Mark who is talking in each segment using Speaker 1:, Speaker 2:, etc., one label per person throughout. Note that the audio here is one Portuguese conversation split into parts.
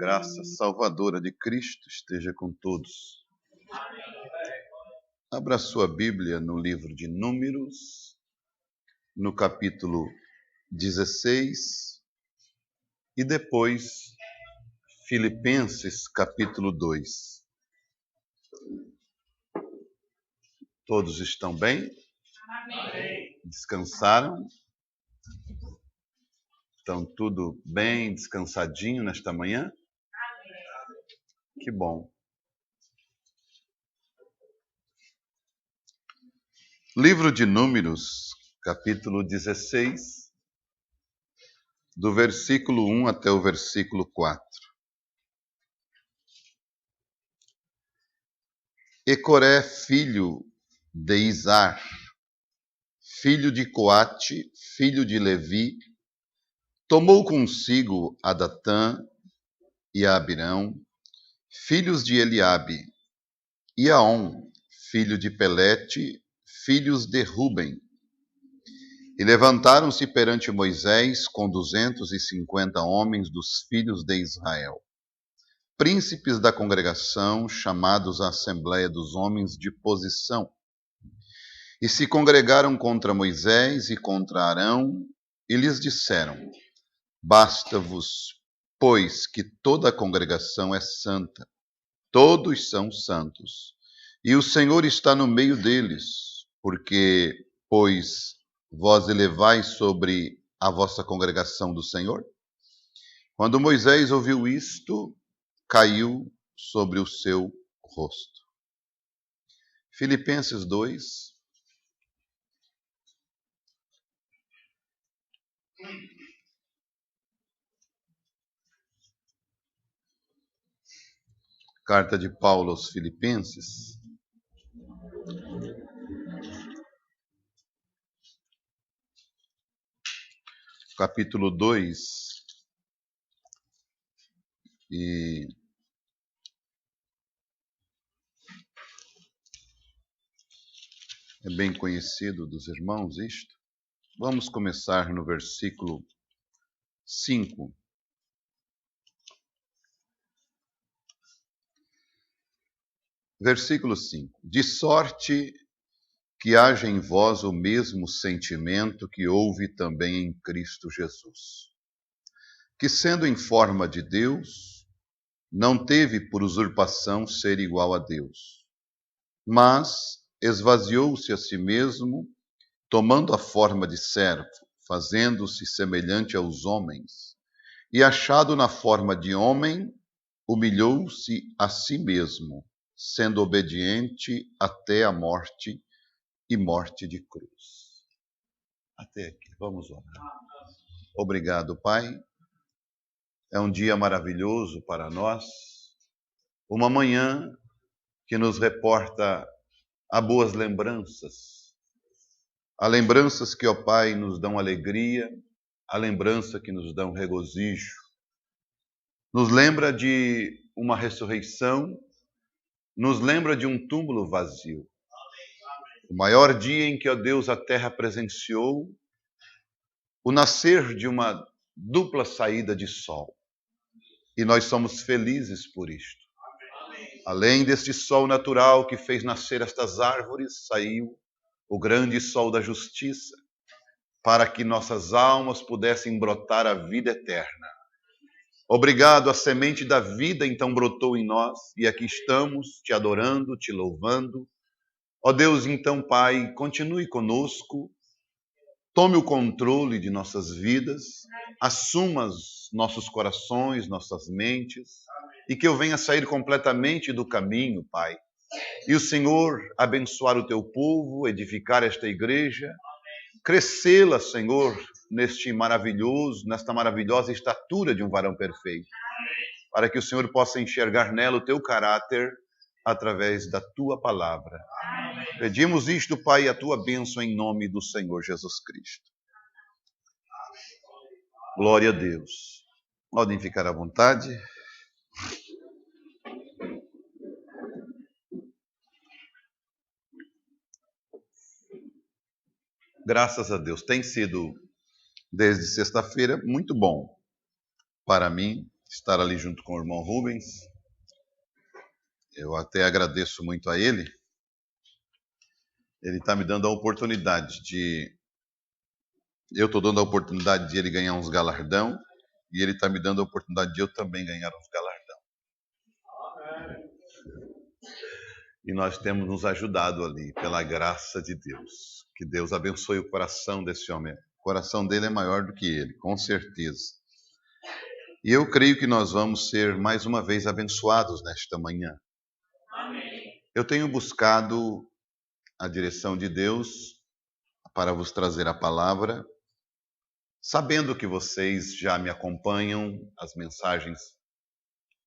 Speaker 1: graça salvadora de Cristo esteja com todos. Abra sua Bíblia no livro de Números, no capítulo 16, e depois Filipenses, capítulo 2. Todos estão bem? Amém. Descansaram? Estão tudo bem, descansadinho nesta manhã? Amém. Que bom. Livro de Números, capítulo 16, do versículo 1 até o versículo 4. E Coré, filho de Izar, filho de Coate, filho de Levi, tomou consigo a Datã e a Abirão, filhos de Eliabe, e a On, filho de Pelete, filhos de Ruben. E levantaram-se perante Moisés com 250 homens dos filhos de Israel, príncipes da congregação, chamados à Assembleia dos Homens de Posição. E se congregaram contra Moisés e contra Arão, e lhes disseram: Basta-vos, pois, que toda a congregação é santa, todos são santos, e o Senhor está no meio deles, porque, pois, vós elevais sobre a vossa congregação do Senhor? Quando Moisés ouviu isto, caiu sobre o seu rosto. Filipenses 2. Carta de Paulo aos Filipenses. Capítulo 2. E é bem conhecido dos irmãos isto. Vamos começar no versículo 5. Versículo 5. De sorte que haja em vós o mesmo sentimento que houve também em Cristo Jesus, que sendo em forma de Deus, não teve por usurpação ser igual a Deus, mas esvaziou-se a si mesmo, tomando a forma de servo, fazendo-se semelhante aos homens, e achado na forma de homem, humilhou-se a si mesmo, sendo obediente até a morte e morte de cruz. Até aqui, vamos orar. Obrigado, Pai. É um dia maravilhoso para nós, uma manhã que nos reporta a boas lembranças. Há lembranças que, ó Pai, nos dão alegria, há lembrança que nos dão regozijo. Nos lembra de uma ressurreição, nos lembra de um túmulo vazio. O maior dia em que, ó Deus, a terra presenciou o nascer de uma dupla saída de sol. E nós somos felizes por isto. Além deste sol natural que fez nascer estas árvores, saiu o grande sol da justiça, para que nossas almas pudessem brotar a vida eterna. Obrigado, a semente da vida então brotou em nós, e aqui estamos te adorando, te louvando. Ó Deus, então, Pai, continue conosco, tome o controle de nossas vidas, assuma nossos corações, nossas mentes, e que eu venha sair completamente do caminho, Pai. E o Senhor abençoar o teu povo, edificar esta igreja, crescê-la, Senhor, nesta maravilhosa estatura de um varão perfeito, para que o Senhor possa enxergar nela o teu caráter através da tua palavra. Amém. Pedimos isto, Pai, a tua bênção em nome do Senhor Jesus Cristo. Glória a Deus. Podem ficar à vontade. Graças a Deus. Tem sido, desde sexta-feira, muito bom para mim estar ali junto com o irmão Rubens. Eu até agradeço muito a ele. Ele está me dando a oportunidade de... Eu estou dando a oportunidade de ele ganhar uns galardão e ele está me dando a oportunidade de eu também ganhar uns galardão. E nós temos nos ajudado ali, pela graça de Deus. Que Deus abençoe o coração desse homem. O coração dele é maior do que ele, com certeza. E eu creio que nós vamos ser mais uma vez abençoados nesta manhã. Amém. Eu tenho buscado a direção de Deus para vos trazer a palavra, sabendo que vocês já me acompanham, as mensagens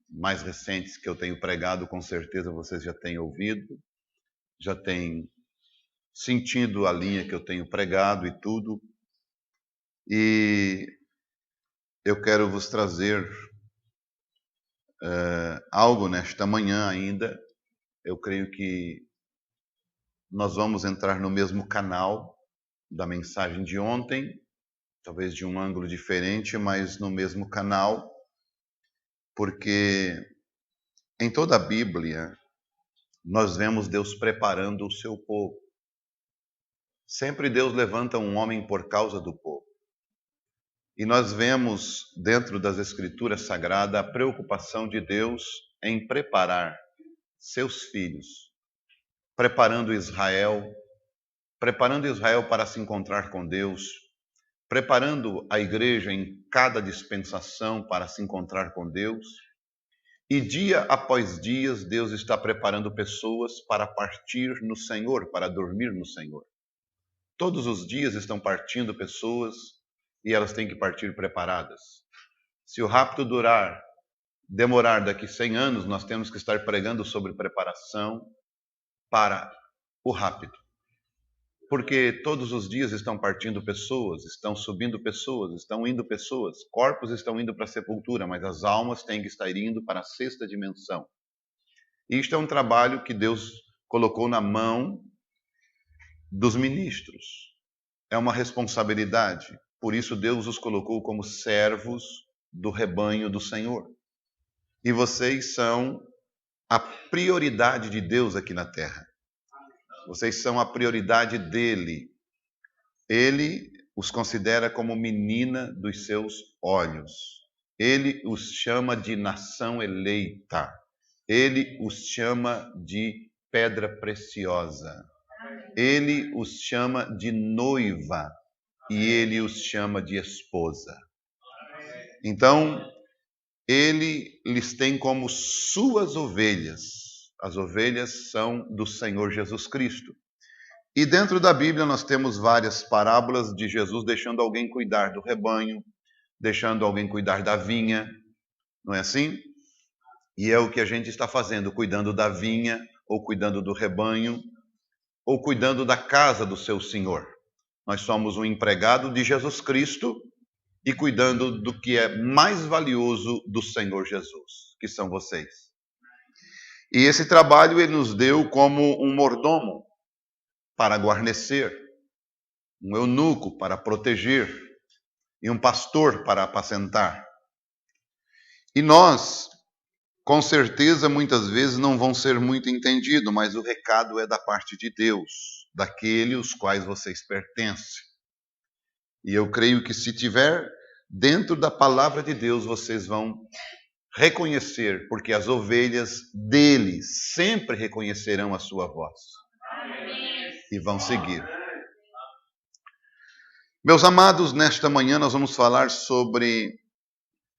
Speaker 1: mais recentes que eu tenho pregado, com certeza vocês já têm ouvido, já têm sentido a linha que eu tenho pregado e tudo. E eu quero vos trazer algo nesta manhã ainda. Eu creio que nós vamos entrar no mesmo canal da mensagem de ontem, talvez de um ângulo diferente, mas no mesmo canal, porque em toda a Bíblia nós vemos Deus preparando o seu povo. Sempre Deus levanta um homem por causa do povo. E nós vemos dentro das Escrituras Sagradas a preocupação de Deus em preparar seus filhos, preparando Israel para se encontrar com Deus, preparando a igreja em cada dispensação para se encontrar com Deus. E dia após dia, Deus está preparando pessoas para partir no Senhor, para dormir no Senhor. Todos os dias estão partindo pessoas e elas têm que partir preparadas. Se o rapto demorar daqui 100 anos, nós temos que estar pregando sobre preparação para o rapto. Porque todos os dias estão partindo pessoas, estão subindo pessoas, estão indo pessoas, corpos estão indo para a sepultura, mas as almas têm que estar indo para a sexta dimensão. E isto é um trabalho que Deus colocou na mão dos ministros. É uma responsabilidade. Por isso Deus os colocou como servos do rebanho do Senhor. E vocês são a prioridade de Deus aqui na terra. Vocês são a prioridade dele. Ele os considera como menina dos seus olhos. Ele os chama de nação eleita. Ele os chama de pedra preciosa. Ele os chama de noiva. E ele os chama de esposa. Então, ele lhes tem como suas ovelhas. As ovelhas são do Senhor Jesus Cristo. E dentro da Bíblia nós temos várias parábolas de Jesus deixando alguém cuidar do rebanho, deixando alguém cuidar da vinha, não é assim? E é o que a gente está fazendo, cuidando da vinha, ou cuidando do rebanho, ou cuidando da casa do seu Senhor. Nós somos um empregado de Jesus Cristo e cuidando do que é mais valioso do Senhor Jesus, que são vocês. E esse trabalho ele nos deu como um mordomo para guarnecer, um eunuco para proteger e um pastor para apacentar. E nós, com certeza, muitas vezes não vão ser muito entendidos, mas o recado é da parte de Deus, daqueles os quais vocês pertencem. E eu creio que se tiver dentro da palavra de Deus, vocês vão reconhecer, porque as ovelhas dele sempre reconhecerão a sua voz. Amém. E vão seguir. Meus amados, nesta manhã nós vamos falar sobre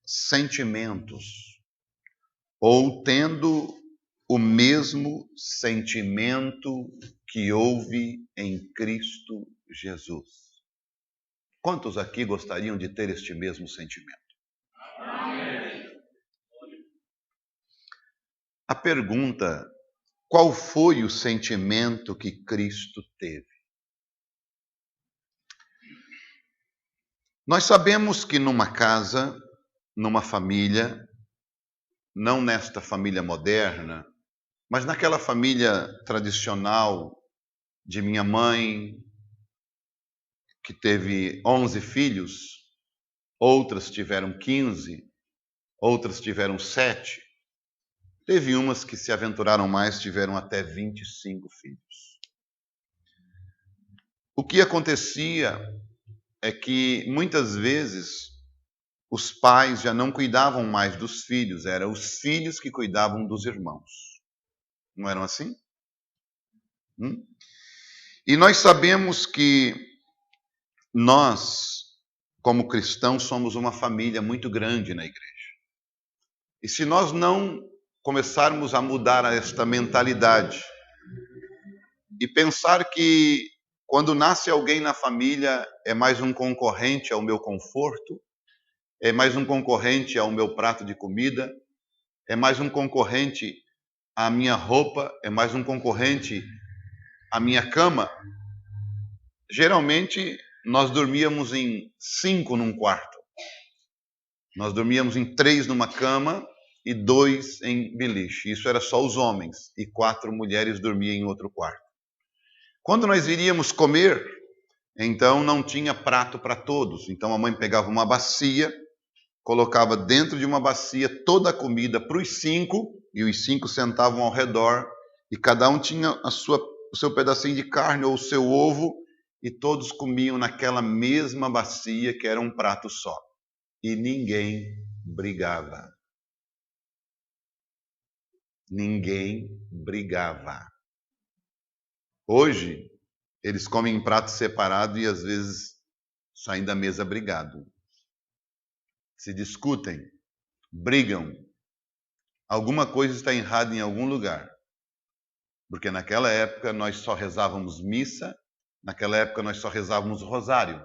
Speaker 1: sentimentos, ou tendo o mesmo sentimento que houve em Cristo Jesus. Quantos aqui gostariam de ter este mesmo sentimento? Amém. A pergunta: qual foi o sentimento que Cristo teve? Nós sabemos que numa casa, numa família, não nesta família moderna, mas naquela família tradicional de minha mãe, que teve 11 filhos, outras tiveram 15, outras tiveram 7. Teve umas que se aventuraram mais, tiveram até 25 filhos. O que acontecia é que, muitas vezes, os pais já não cuidavam mais dos filhos, eram os filhos que cuidavam dos irmãos. Não eram assim? E nós sabemos que nós, como cristãos, somos uma família muito grande na igreja. E se nós não começarmos a mudar esta mentalidade e pensar que quando nasce alguém na família é mais um concorrente ao meu conforto, é mais um concorrente ao meu prato de comida, é mais um concorrente à minha roupa, é mais um concorrente à minha cama, geralmente nós dormíamos em 5 num quarto. Nós dormíamos em 3 numa cama e 2 em beliche. Isso era só os homens. E 4 mulheres dormiam em outro quarto. Quando nós iríamos comer, então não tinha prato para todos. Então a mãe pegava uma bacia, colocava dentro de uma bacia toda a comida para os 5, e os 5 sentavam ao redor, e cada um tinha o seu pedacinho de carne ou o seu ovo, e todos comiam naquela mesma bacia, que era um prato só. E ninguém brigava. Ninguém brigava. Hoje, eles comem em prato separado e às vezes saem da mesa brigado. Se discutem, brigam. Alguma coisa está errada em algum lugar. Porque naquela época nós só rezávamos missa, naquela época nós só rezávamos rosário.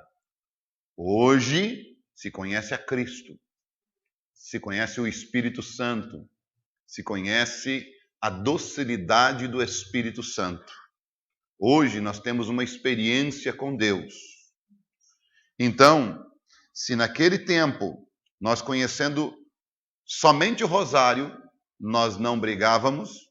Speaker 1: Hoje se conhece a Cristo, se conhece o Espírito Santo, se conhece a docilidade do Espírito Santo. Hoje nós temos uma experiência com Deus. Então, se naquele tempo, nós conhecendo somente o rosário, nós não brigávamos,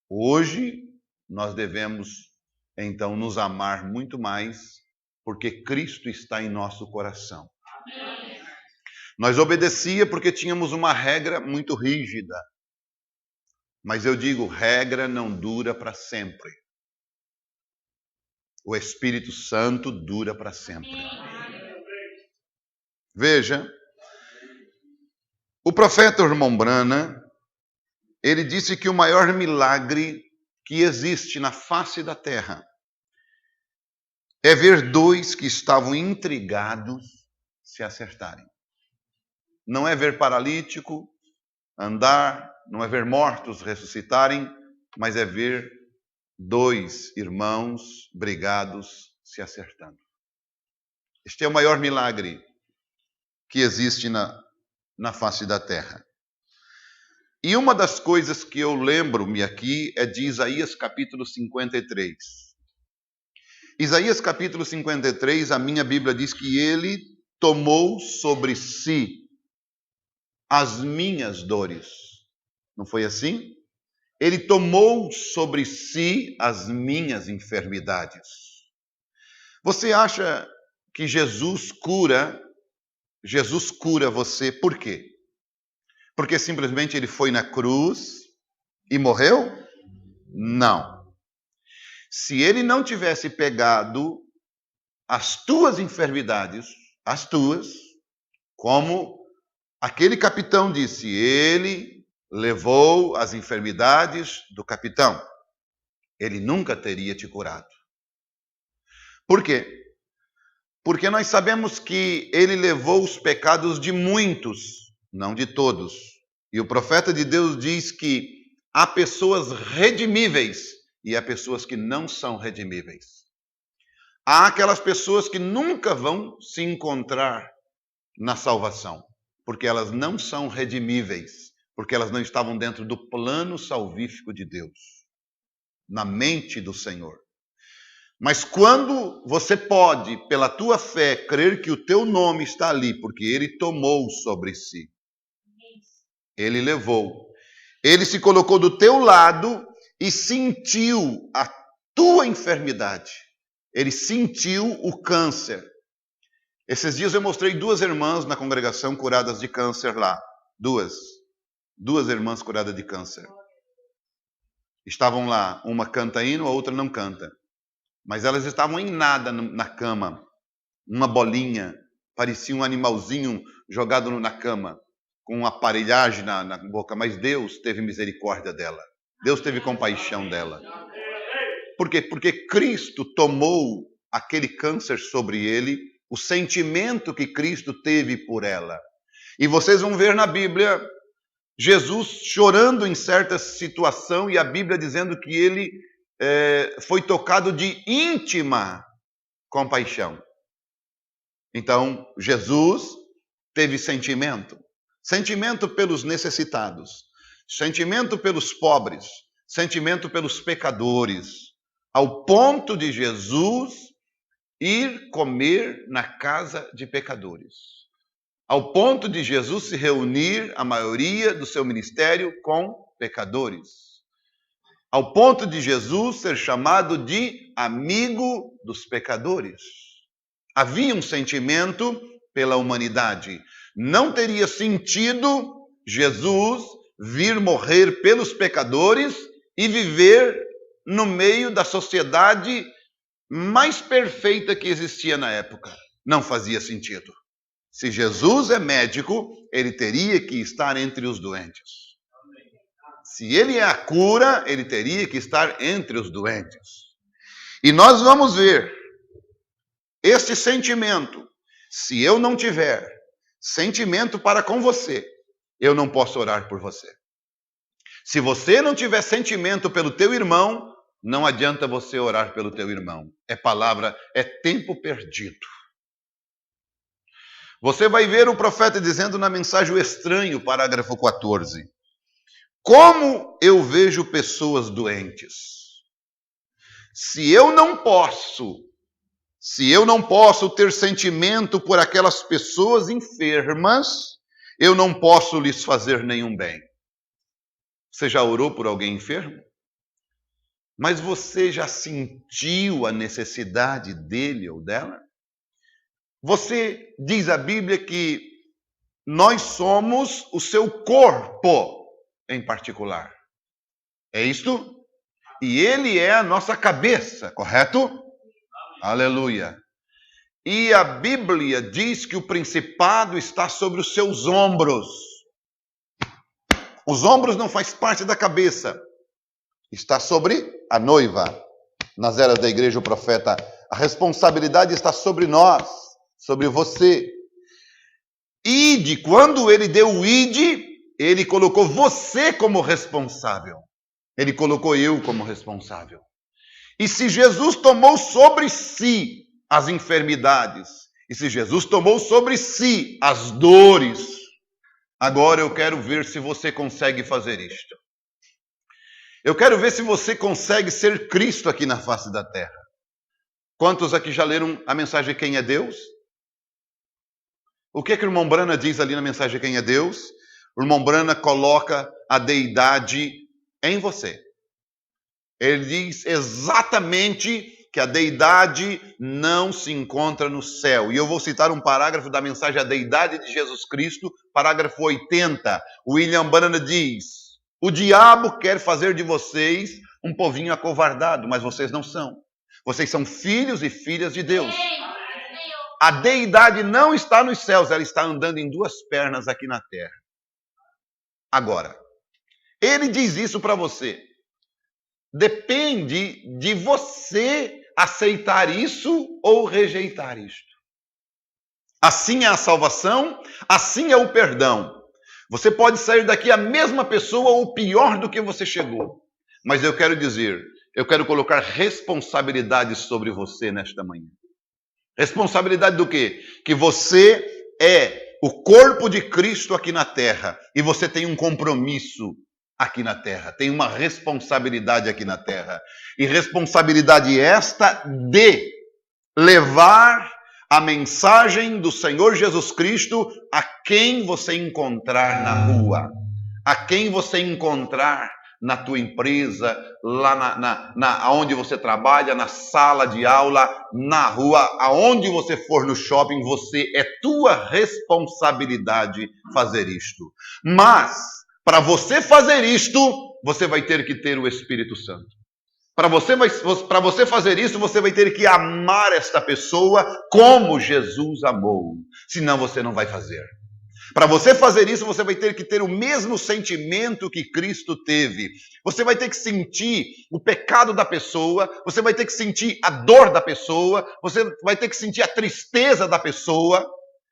Speaker 1: hoje nós devemos, então, nos amar muito mais, porque Cristo está em nosso coração. Amém. Nós obedecia porque tínhamos uma regra muito rígida. Mas eu digo, regra não dura para sempre. O Espírito Santo dura para sempre. Veja, o profeta Irmão Branham, ele disse que o maior milagre que existe na face da terra é ver 2 que estavam intrigados se acertarem. Não é ver paralítico andar, não é ver mortos ressuscitarem, mas é ver 2 irmãos brigados se acertando. Este é o maior milagre que existe na face da terra. E uma das coisas que eu lembro-me aqui é de Isaías capítulo 53. Isaías capítulo 53, a minha Bíblia diz que ele tomou sobre si as minhas dores. Não foi assim? Ele tomou sobre si as minhas enfermidades. Você acha que Jesus cura você por quê? Porque simplesmente ele foi na cruz e morreu? Não. Se ele não tivesse pegado as tuas enfermidades, as tuas, como aquele capitão disse, ele levou as enfermidades do capitão, ele nunca teria te curado. Por quê? Porque nós sabemos que ele levou os pecados de muitos, não de todos. E o profeta de Deus diz que há pessoas redimíveis e há pessoas que não são redimíveis. Há aquelas pessoas que nunca vão se encontrar na salvação, porque elas não são redimíveis, porque elas não estavam dentro do plano salvífico de Deus, na mente do Senhor. Mas quando você pode, pela tua fé, crer que o teu nome está ali, porque ele tomou sobre si, ele levou, ele se colocou do teu lado e sentiu a tua enfermidade, ele sentiu o câncer. Esses dias eu mostrei 2 irmãs na congregação curadas de câncer lá. Duas irmãs curadas de câncer. Estavam lá, uma canta hino, a outra não canta. Mas elas estavam em nada na cama. Uma bolinha, parecia um animalzinho jogado na cama, com uma aparelhagem na boca. Mas Deus teve misericórdia dela. Deus teve compaixão dela. Por quê? Porque Cristo tomou aquele câncer sobre ele, o sentimento que Cristo teve por ela. E vocês vão ver na Bíblia Jesus chorando em certa situação e a Bíblia dizendo que ele foi tocado de íntima compaixão. Então, Jesus teve sentimento. Sentimento pelos necessitados. Sentimento pelos pobres. Sentimento pelos pecadores. Ao ponto de Jesus ir comer na casa de pecadores. Ao ponto de Jesus se reunir, a maioria do seu ministério, com pecadores. Ao ponto de Jesus ser chamado de amigo dos pecadores. Havia um sentimento pela humanidade. Não teria sentido Jesus vir morrer pelos pecadores e viver no meio da sociedade mais perfeita que existia na época. Não fazia sentido. Se Jesus é médico, ele teria que estar entre os doentes. Se ele é a cura, ele teria que estar entre os doentes. E nós vamos ver este sentimento. Se eu não tiver sentimento para com você, eu não posso orar por você. Se você não tiver sentimento pelo teu irmão, não adianta você orar pelo teu irmão. É palavra, é tempo perdido. Você vai ver o profeta dizendo na mensagem O Estranho, parágrafo 14. Como eu vejo pessoas doentes? Se eu não posso ter sentimento por aquelas pessoas enfermas, eu não posso lhes fazer nenhum bem. Você já orou por alguém enfermo? Mas você já sentiu a necessidade dele ou dela? Você diz a Bíblia que nós somos o seu corpo em particular. É isto? E ele é a nossa cabeça, correto? Aleluia. E a Bíblia diz que o principado está sobre os seus ombros. Os ombros não faz parte da cabeça. Está sobre a noiva. Nas eras da igreja, o profeta, a responsabilidade está sobre nós, sobre você. Ide, quando ele deu o ide, ele colocou você como responsável. Ele colocou eu como responsável. E se Jesus tomou sobre si as enfermidades, e se Jesus tomou sobre si as dores, agora eu quero ver se você consegue fazer isto. Eu quero ver se você consegue ser Cristo aqui na face da terra. Quantos aqui já leram a mensagem Quem é Deus? O que o irmão Brana diz ali na mensagem Quem é Deus? O irmão Brana coloca a deidade em você. Ele diz exatamente que a deidade não se encontra no céu. E eu vou citar um parágrafo da mensagem A Deidade de Jesus Cristo, parágrafo 80. William Brana diz: o diabo quer fazer de vocês um povinho acovardado, mas vocês não são. Vocês são filhos e filhas de Deus. A deidade não está nos céus, ela está andando em duas pernas aqui na terra. Agora, ele diz isso para você. Depende de você aceitar isso ou rejeitar isto. Assim é a salvação, assim é o perdão. Você pode sair daqui a mesma pessoa ou pior do que você chegou. Mas eu quero dizer, eu quero colocar responsabilidade sobre você nesta manhã. Responsabilidade do quê? Que você é o corpo de Cristo aqui na terra. E você tem um compromisso aqui na terra. Tem uma responsabilidade aqui na terra. E responsabilidade esta de levar a mensagem do Senhor Jesus Cristo a quem você encontrar na rua, a quem você encontrar na tua empresa, lá aonde você trabalha, na sala de aula, na rua, aonde você for no shopping, é tua responsabilidade fazer isto. Mas, para você fazer isto, você vai ter que ter o Espírito Santo. Para você fazer isso, você vai ter que amar esta pessoa como Jesus amou. Senão você não vai fazer. Para você fazer isso, você vai ter que ter o mesmo sentimento que Cristo teve. Você vai ter que sentir o pecado da pessoa, você vai ter que sentir a dor da pessoa, você vai ter que sentir a tristeza da pessoa,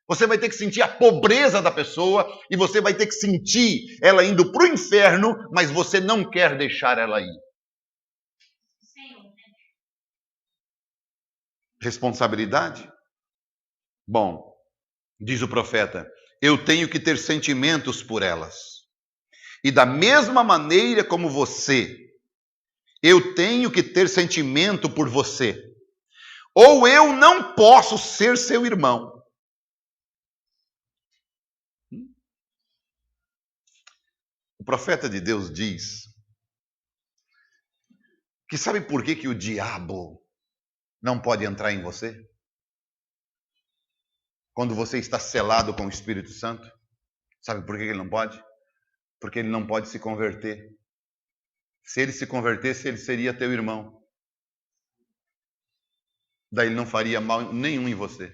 Speaker 1: você vai ter que sentir a pobreza da pessoa, e você vai ter que sentir ela indo para o inferno, mas você não quer deixar ela ir. Responsabilidade? Bom, diz o profeta, eu tenho que ter sentimentos por elas. E da mesma maneira como você, eu tenho que ter sentimento por você. Ou eu não posso ser seu irmão. O profeta de Deus diz que sabe por que o diabo não pode entrar em você? Quando você está selado com o Espírito Santo, sabe por que ele não pode? Porque ele não pode se converter. Se ele se convertesse, ele seria teu irmão. Daí ele não faria mal nenhum em você.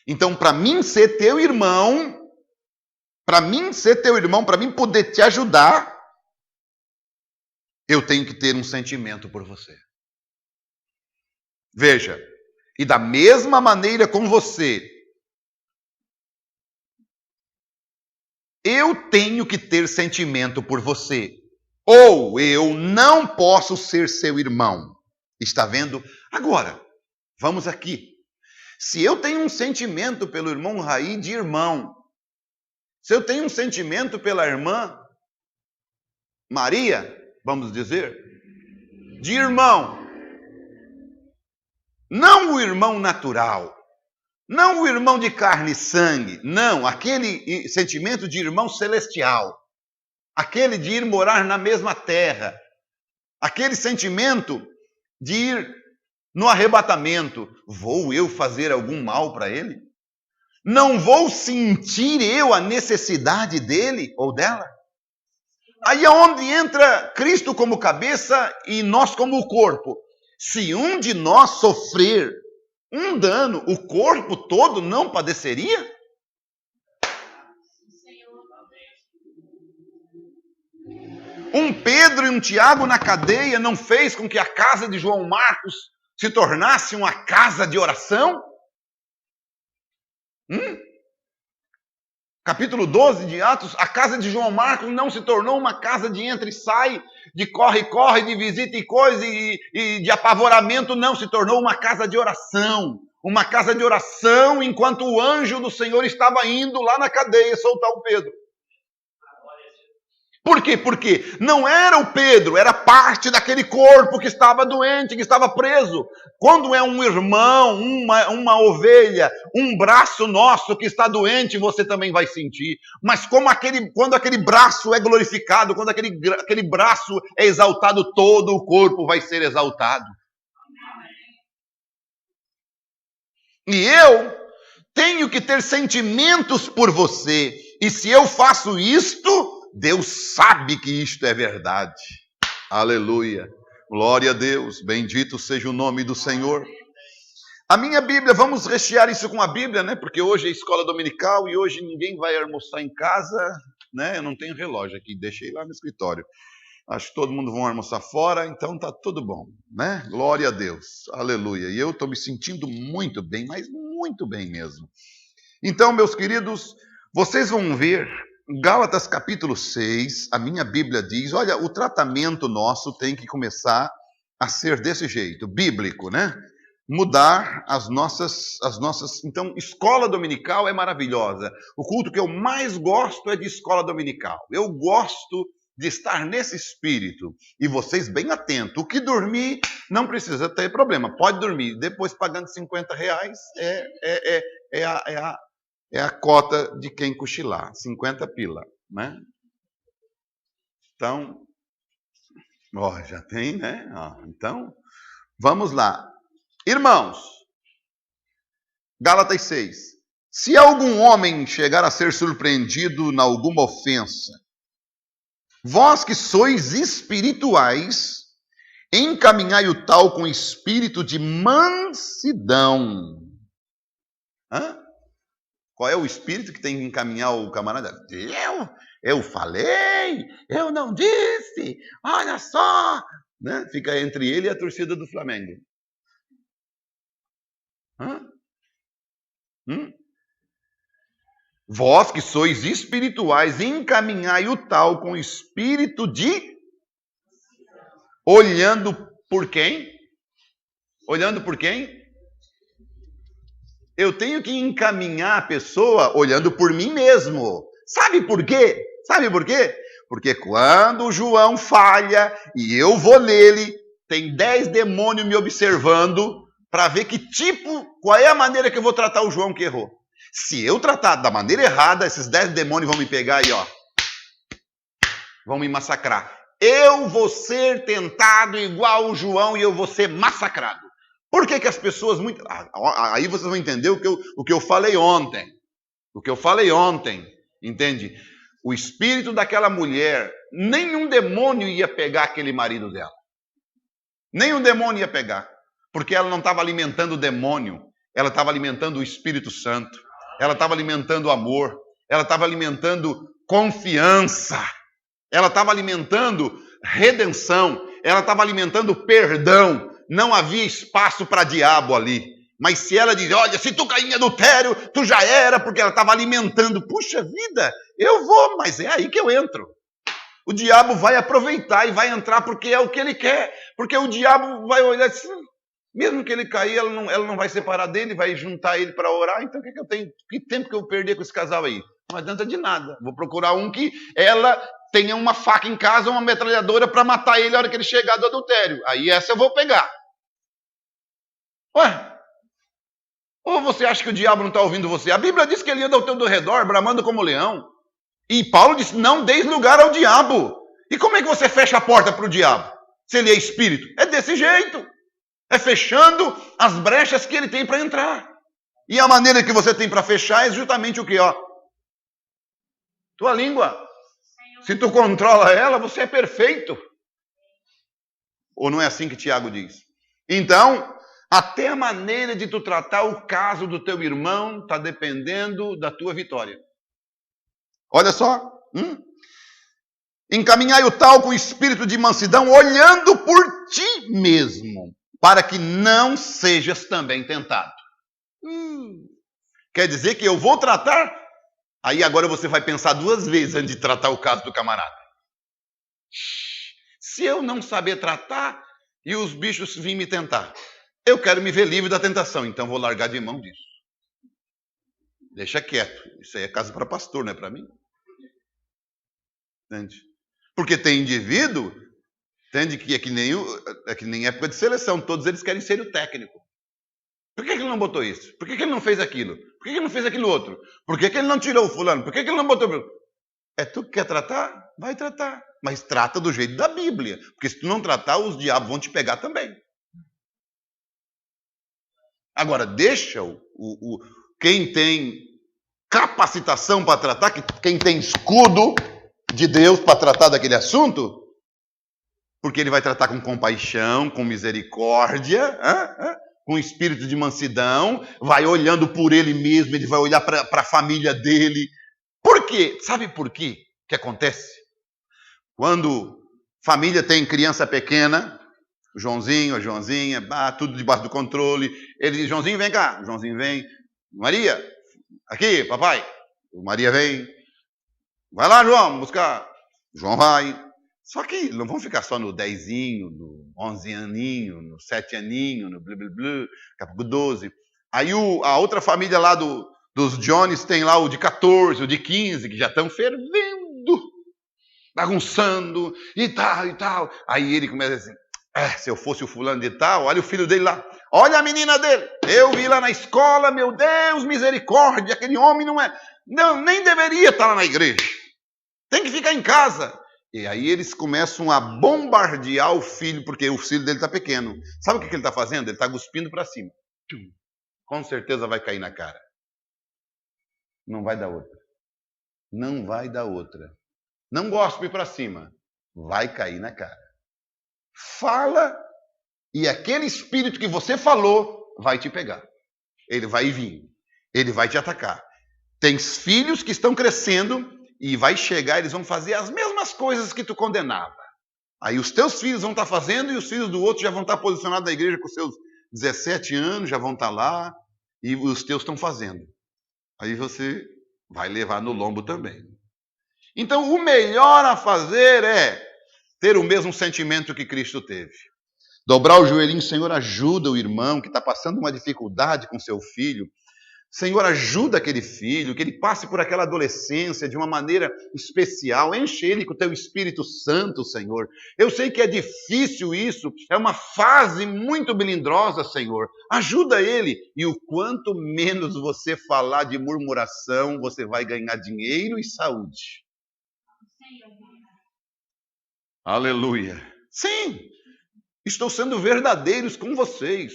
Speaker 1: Então, para mim ser teu irmão, para mim poder te ajudar, eu tenho que ter um sentimento por você. Veja, e da mesma maneira com você, eu tenho que ter sentimento por você. Ou eu não posso ser seu irmão. Está vendo? Agora, vamos aqui. Se eu tenho um sentimento pelo irmão Raí de irmão, se eu tenho um sentimento pela irmã Maria, vamos dizer, de irmão, não o irmão natural, não o irmão de carne e sangue, não, aquele sentimento de irmão celestial, aquele de ir morar na mesma terra, aquele sentimento de ir no arrebatamento. Vou eu fazer algum mal para ele? Não vou sentir eu a necessidade dele ou dela? Aí é onde entra Cristo como cabeça e nós como o corpo. Se um de nós sofrer um dano, o corpo todo não padeceria? Um Pedro e um Tiago na cadeia não fez com que a casa de João Marcos se tornasse uma casa de oração? Capítulo 12 de Atos, a casa de João Marcos não se tornou uma casa de entra e sai, de corre-corre, de visita e coisa, e de apavoramento, não, se tornou uma casa de oração. Uma casa de oração enquanto o anjo do Senhor estava indo lá na cadeia soltar o Pedro. Por quê? Porque não era o Pedro, era parte daquele corpo que estava doente, que estava preso. Quando é um irmão, uma ovelha, um braço nosso que está doente, você também vai sentir. Mas quando aquele braço é glorificado, quando aquele braço é exaltado, todo o corpo vai ser exaltado. E eu tenho que ter sentimentos por você. E se eu faço isto, Deus sabe que isto é verdade. Aleluia. Glória a Deus. Bendito seja o nome do Senhor. A minha Bíblia, vamos rechear isso com a Bíblia, né? Porque hoje é escola dominical e hoje ninguém vai almoçar em casa, né? Eu não tenho relógio aqui, deixei lá no escritório. Acho que todo mundo vai almoçar fora, então tá tudo bom, né? Glória a Deus. Aleluia. E eu estou me sentindo muito bem, mas muito bem mesmo. Então, meus queridos, vocês vão ver Gálatas capítulo 6, a minha Bíblia diz, olha, o tratamento nosso tem que começar a ser desse jeito, bíblico, né? Mudar as nossas... Então, escola dominical é maravilhosa. O culto que eu mais gosto é de escola dominical. Eu gosto de estar nesse espírito. E vocês bem atentos. O que dormir não precisa ter problema. Pode dormir. Depois, pagando R$50, é a cota de quem cochilar, 50 pila, né? Então, já tem, né? Então, vamos lá. Irmãos, Gálatas 6. Se algum homem chegar a ser surpreendido em alguma ofensa, vós que sois espirituais, encaminhai o tal com espírito de mansidão. Qual é o espírito que tem que encaminhar o camarada? Eu falei, eu não disse, olha só. Né? Fica entre ele e a torcida do Flamengo. Vós que sois espirituais, encaminhai o tal com espírito de... Olhando por quem? Olhando por quem? Eu tenho que encaminhar a pessoa olhando por mim mesmo. Sabe por quê? Sabe por quê? Porque quando o João falha e eu vou nele, tem 10 demônios me observando para ver qual é a maneira que eu vou tratar o João que errou. Se eu tratar da maneira errada, esses 10 demônios vão me pegar e vão me massacrar. Eu vou ser tentado igual o João e eu vou ser massacrado. Por que as pessoas... Aí vocês vão entender o que eu falei ontem. O que eu falei ontem, entende? O espírito daquela mulher, nenhum demônio ia pegar aquele marido dela. Nenhum demônio ia pegar. Porque ela não estava alimentando o demônio. Ela estava alimentando o Espírito Santo. Ela estava alimentando o amor. Ela estava alimentando confiança. Ela estava alimentando redenção. Ela estava alimentando perdão. Não havia espaço para diabo ali. Mas se ela diz, olha, se tu cair em adultério, tu já era, porque ela estava alimentando. Puxa vida, eu vou, mas é aí que eu entro. O diabo vai aproveitar e vai entrar porque é o que ele quer. Porque o diabo vai olhar assim, mesmo que ele cair, ela não vai separar dele, vai juntar ele para orar. Então o que eu tenho? Que tempo que eu perder com esse casal aí? Não adianta de nada. Vou procurar um que ela tenha uma faca em casa, uma metralhadora para matar ele na hora que ele chegar do adultério. Aí essa eu vou pegar. Ué? Ou você acha que o diabo não está ouvindo você? A Bíblia diz que ele anda ao teu redor, bramando como leão. E Paulo disse, não deis lugar ao diabo. E como é que você fecha a porta para o diabo? Se ele é espírito? É desse jeito. É fechando as brechas que ele tem para entrar. E a maneira que você tem para fechar é justamente o quê? Tua língua. Se tu controla ela, você é perfeito. Ou não é assim que Tiago diz? Então, até a maneira de tu tratar o caso do teu irmão está dependendo da tua vitória. Olha só. Encaminhai o tal com espírito de mansidão, olhando por ti mesmo, para que não sejas também tentado. Quer dizer que eu vou tratar... Aí agora você vai pensar 2 vezes antes de tratar o caso do camarada. Se eu não saber tratar e os bichos virem me tentar, eu quero me ver livre da tentação, então vou largar de mão disso. Deixa quieto. Isso aí é caso para pastor, não é para mim. Entende? Porque tem indivíduo, entende, que é que nem época de seleção, todos eles querem ser o técnico. Por que ele não botou isso? Por que ele não fez aquilo? Por que ele não fez aquilo outro? Por que ele não tirou o fulano? Por que ele não botou... É tu que quer tratar? Vai tratar. Mas trata do jeito da Bíblia. Porque se tu não tratar, os diabos vão te pegar também. Agora, deixa quem tem capacitação para tratar, quem tem escudo de Deus para tratar daquele assunto, porque ele vai tratar com compaixão, com misericórdia, com espírito de mansidão, vai olhando por ele mesmo, ele vai olhar para a família dele. Por quê? Sabe por quê que acontece? Quando família tem criança pequena, o Joãozinho, a Joãozinha, tudo debaixo do controle. Ele diz, Joãozinho, vem cá. O Joãozinho vem. Maria, aqui, papai. O Maria vem. Vai lá, João, buscar. O João vai. Só que não vão ficar só no 10, no 11 aninho, no 7 aninho, no blá, blá, blá, daqui a pouco 12. Aí a outra família lá dos Jones tem lá o de 14, o de 15, que já estão fervendo, bagunçando e tal, e tal. Aí ele começa assim, se eu fosse o fulano de tal, olha o filho dele lá, olha a menina dele, eu vi lá na escola, meu Deus, misericórdia, aquele homem não, nem deveria estar lá na igreja, tem que ficar em casa. E aí eles começam a bombardear o filho, porque o filho dele está pequeno. Sabe o que ele está fazendo? Ele está cuspindo para cima. Com certeza vai cair na cara. Não vai dar outra. Não vai dar outra. Não gospe para cima. Vai cair na cara. Fala e aquele espírito que você falou vai te pegar. Ele vai vir. Ele vai te atacar. Tem filhos que estão crescendo e vai chegar, eles vão fazer as mesmas coisas que tu condenava. Aí os teus filhos vão estar fazendo e os filhos do outro já vão estar posicionados na igreja com seus 17 anos, já vão estar lá e os teus estão fazendo. Aí você vai levar no lombo também. Então o melhor a fazer é ter o mesmo sentimento que Cristo teve. Dobrar o joelhinho, Senhor, ajuda o irmão que está passando uma dificuldade com seu filho. Senhor, ajuda aquele filho, que ele passe por aquela adolescência de uma maneira especial. Enche ele com o teu Espírito Santo, Senhor. Eu sei que é difícil isso, é uma fase muito melindrosa, Senhor. Ajuda ele. E o quanto menos você falar de murmuração, você vai ganhar dinheiro e saúde. Aleluia. Sim, estou sendo verdadeiros com vocês.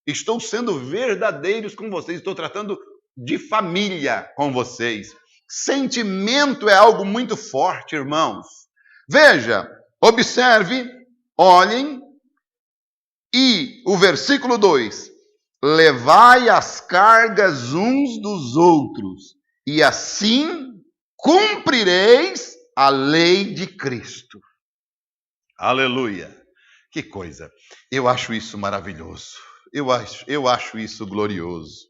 Speaker 1: Estou sendo verdadeiros com vocês. Estou tratando de família com vocês. Sentimento é algo muito forte, irmãos. Veja, observe, olhem. E o versículo 2. Levai as cargas uns dos outros, e assim cumprireis a lei de Cristo. Aleluia. Que coisa. Eu acho isso maravilhoso. Eu acho isso glorioso.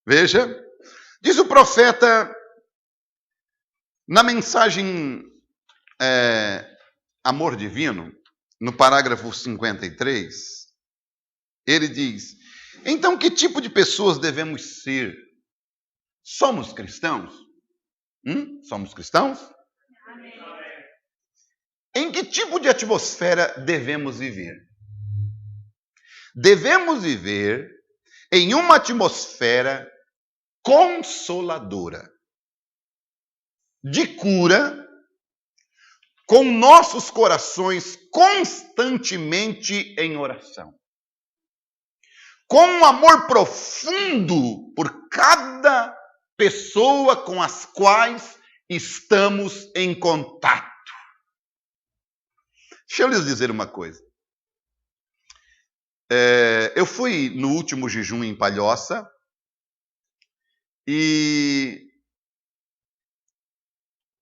Speaker 1: Veja, diz o profeta na mensagem Amor Divino, no parágrafo 53, ele diz: então que tipo de pessoas devemos ser? Somos cristãos? Somos cristãos? Amém. Em que tipo de atmosfera devemos viver? Devemos viver em uma atmosfera consoladora, de cura, com nossos corações constantemente em oração, com um amor profundo por cada pessoa com as quais estamos em contato. Deixa eu lhes dizer uma coisa. Eu fui no último jejum em Palhoça e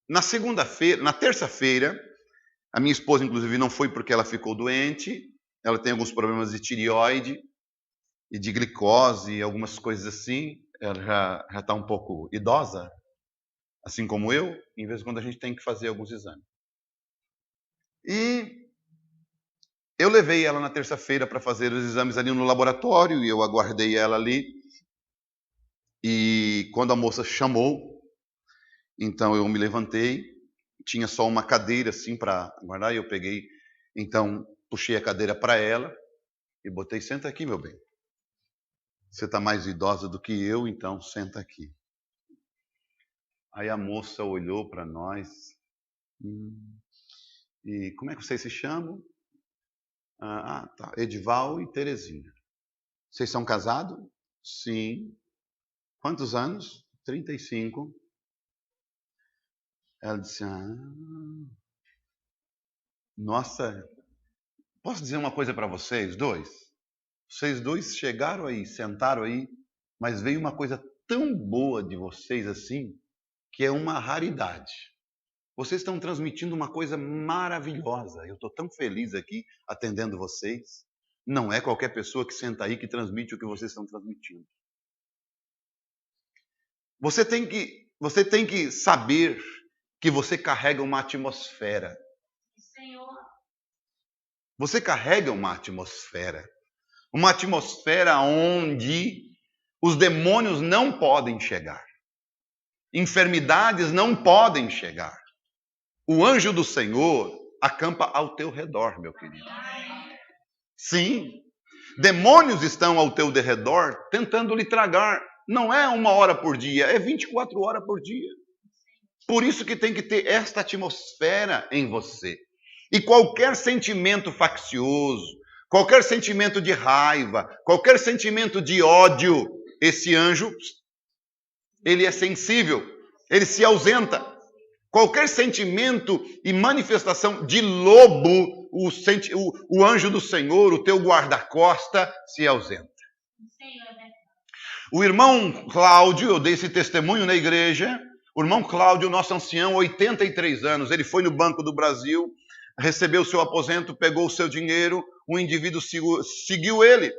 Speaker 1: na terça-feira, a minha esposa inclusive não foi porque ela ficou doente, ela tem alguns problemas de tireoide e de glicose e algumas coisas assim, ela já está um pouco idosa, assim como eu, em vez de quando a gente tem que fazer alguns exames. E eu levei ela na terça-feira para fazer os exames ali no laboratório e eu aguardei ela ali. E quando a moça chamou, então eu me levantei, tinha só uma cadeira assim para aguardar, e eu peguei, então puxei a cadeira para ela e botei: senta aqui, meu bem. Você está mais idosa do que eu, então senta aqui. Aí a moça olhou para nós. E como é que vocês se chamam? Tá. Edival e Terezinha. Vocês são casados? Sim. Quantos anos? 35. Ela disse: nossa, posso dizer uma coisa para vocês dois? Vocês dois chegaram aí, sentaram aí, mas veio uma coisa tão boa de vocês assim, que é uma raridade. Vocês estão transmitindo uma coisa maravilhosa. Eu estou tão feliz aqui atendendo vocês. Não é qualquer pessoa que senta aí que transmite o que vocês estão transmitindo. Você tem que saber que você carrega uma atmosfera. Você carrega uma atmosfera. Uma atmosfera onde os demônios não podem chegar. Enfermidades não podem chegar. O anjo do Senhor acampa ao teu redor, meu querido. Sim, demônios estão ao teu derredor tentando lhe tragar. Não é 1 hora por dia, é 24 horas por dia. Por isso que tem que ter esta atmosfera em você. E qualquer sentimento faccioso, qualquer sentimento de raiva, qualquer sentimento de ódio, esse anjo, ele é sensível, ele se ausenta. Qualquer sentimento e manifestação de lobo, o anjo do Senhor, o teu guarda-costa, se ausenta. O irmão Cláudio, eu dei esse testemunho na igreja, o irmão Cláudio, nosso ancião, 83 anos, ele foi no Banco do Brasil, recebeu o seu aposento, pegou o seu dinheiro, um indivíduo seguiu ele,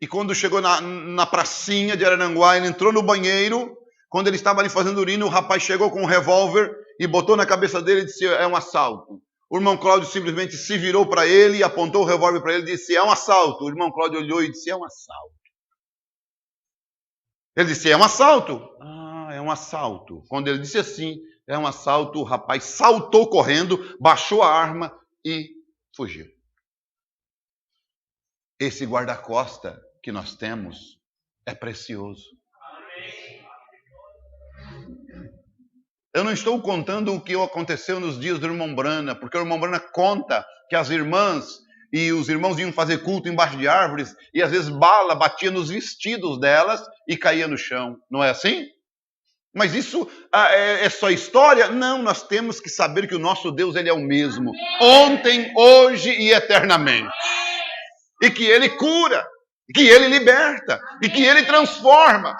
Speaker 1: e quando chegou na pracinha de Araranguá, ele entrou no banheiro, quando ele estava ali fazendo urina, o rapaz chegou com um revólver e botou na cabeça dele e disse, é um assalto. O irmão Cláudio simplesmente se virou para ele, apontou o revólver para ele e disse, é um assalto. O irmão Cláudio olhou e disse, é um assalto. Ele disse, é um assalto. Ah, é um assalto. Quando ele disse assim, é um assalto, o rapaz saltou correndo, baixou a arma e fugiu. Esse guarda-costa que nós temos é precioso. Eu não estou contando o que aconteceu nos dias do irmão Brana, porque o irmão Brana conta que as irmãs e os irmãos iam fazer culto embaixo de árvores e às vezes bala batia nos vestidos delas e caía no chão. Não é assim? Mas isso é só história? Não, nós temos que saber que o nosso Deus ele é o mesmo. Ontem, hoje e eternamente. E que Ele cura, que Ele liberta, e que Ele transforma.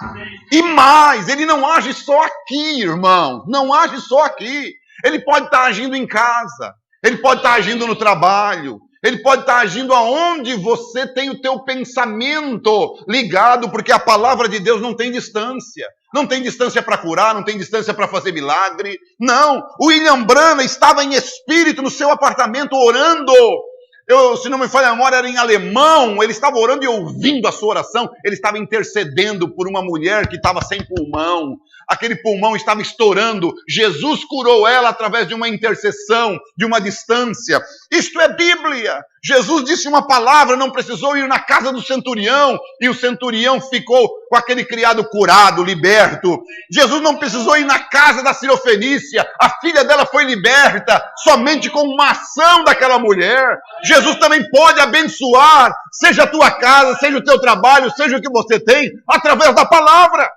Speaker 1: E mais, Ele não age só aqui, irmão. Não age só aqui. Ele pode estar agindo em casa. Ele pode estar agindo no trabalho. Ele pode estar agindo aonde você tem o teu pensamento ligado, porque a palavra de Deus não tem distância. Não tem distância para curar, não tem distância para fazer milagre. Não, o William Brana estava em espírito no seu apartamento orando. Se não me falha a memória, era em alemão. Ele estava orando e ouvindo a sua oração. Ele estava intercedendo por uma mulher que estava sem pulmão. Aquele pulmão estava estourando. Jesus curou ela através de uma intercessão, de uma distância. Isto é Bíblia. Jesus disse uma palavra, não precisou ir na casa do centurião, e o centurião ficou com aquele criado curado, liberto. Jesus não precisou ir na casa da Sirofenícia, a filha dela foi liberta, somente com uma ação daquela mulher. Jesus também pode abençoar, seja a tua casa, seja o teu trabalho, seja o que você tem, através da palavra.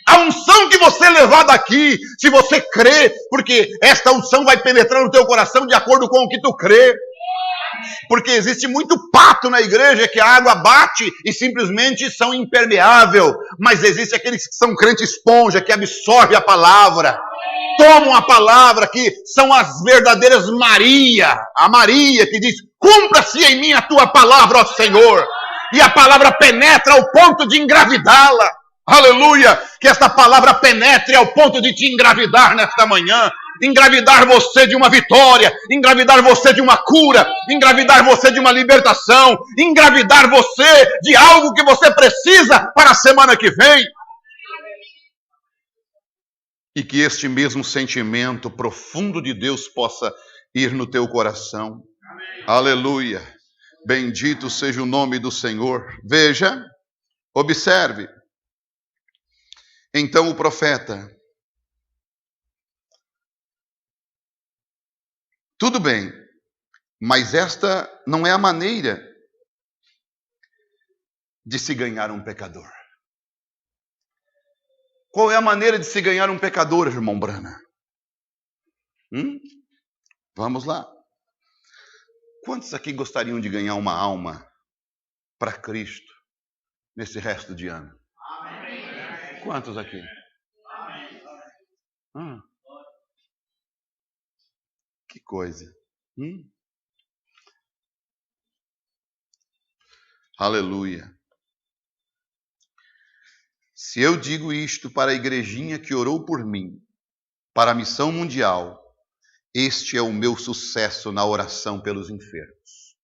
Speaker 1: A unção que você levar daqui, se você crê, porque esta unção vai penetrar no teu coração de acordo com o que tu crê. Porque existe muito pato na igreja que a água bate e simplesmente são impermeáveis. Mas existe aqueles que são crente esponja, que absorve a palavra. Tomam a palavra, que são as verdadeiras Maria. A Maria que diz, cumpra-se em mim a tua palavra, ó Senhor. E a palavra penetra ao ponto de engravidá-la. Aleluia! Que esta palavra penetre ao ponto de te engravidar nesta manhã. Engravidar você de uma vitória, engravidar você de uma cura, engravidar você de uma libertação, engravidar você de algo que você precisa para a semana que vem. E que este mesmo sentimento profundo de Deus possa ir no teu coração. Aleluia! Bendito seja o nome do Senhor. Veja, observe. Então o profeta, tudo bem, mas esta não é a maneira de se ganhar um pecador. Qual é a maneira de se ganhar um pecador, irmão Brana? Vamos lá. Quantos aqui gostariam de ganhar uma alma para Cristo nesse resto de ano? Amém. Quantos aqui? Que coisa. Aleluia. Se eu digo isto para a igrejinha que orou por mim, para a missão mundial, este é o meu sucesso na oração pelos enfermos.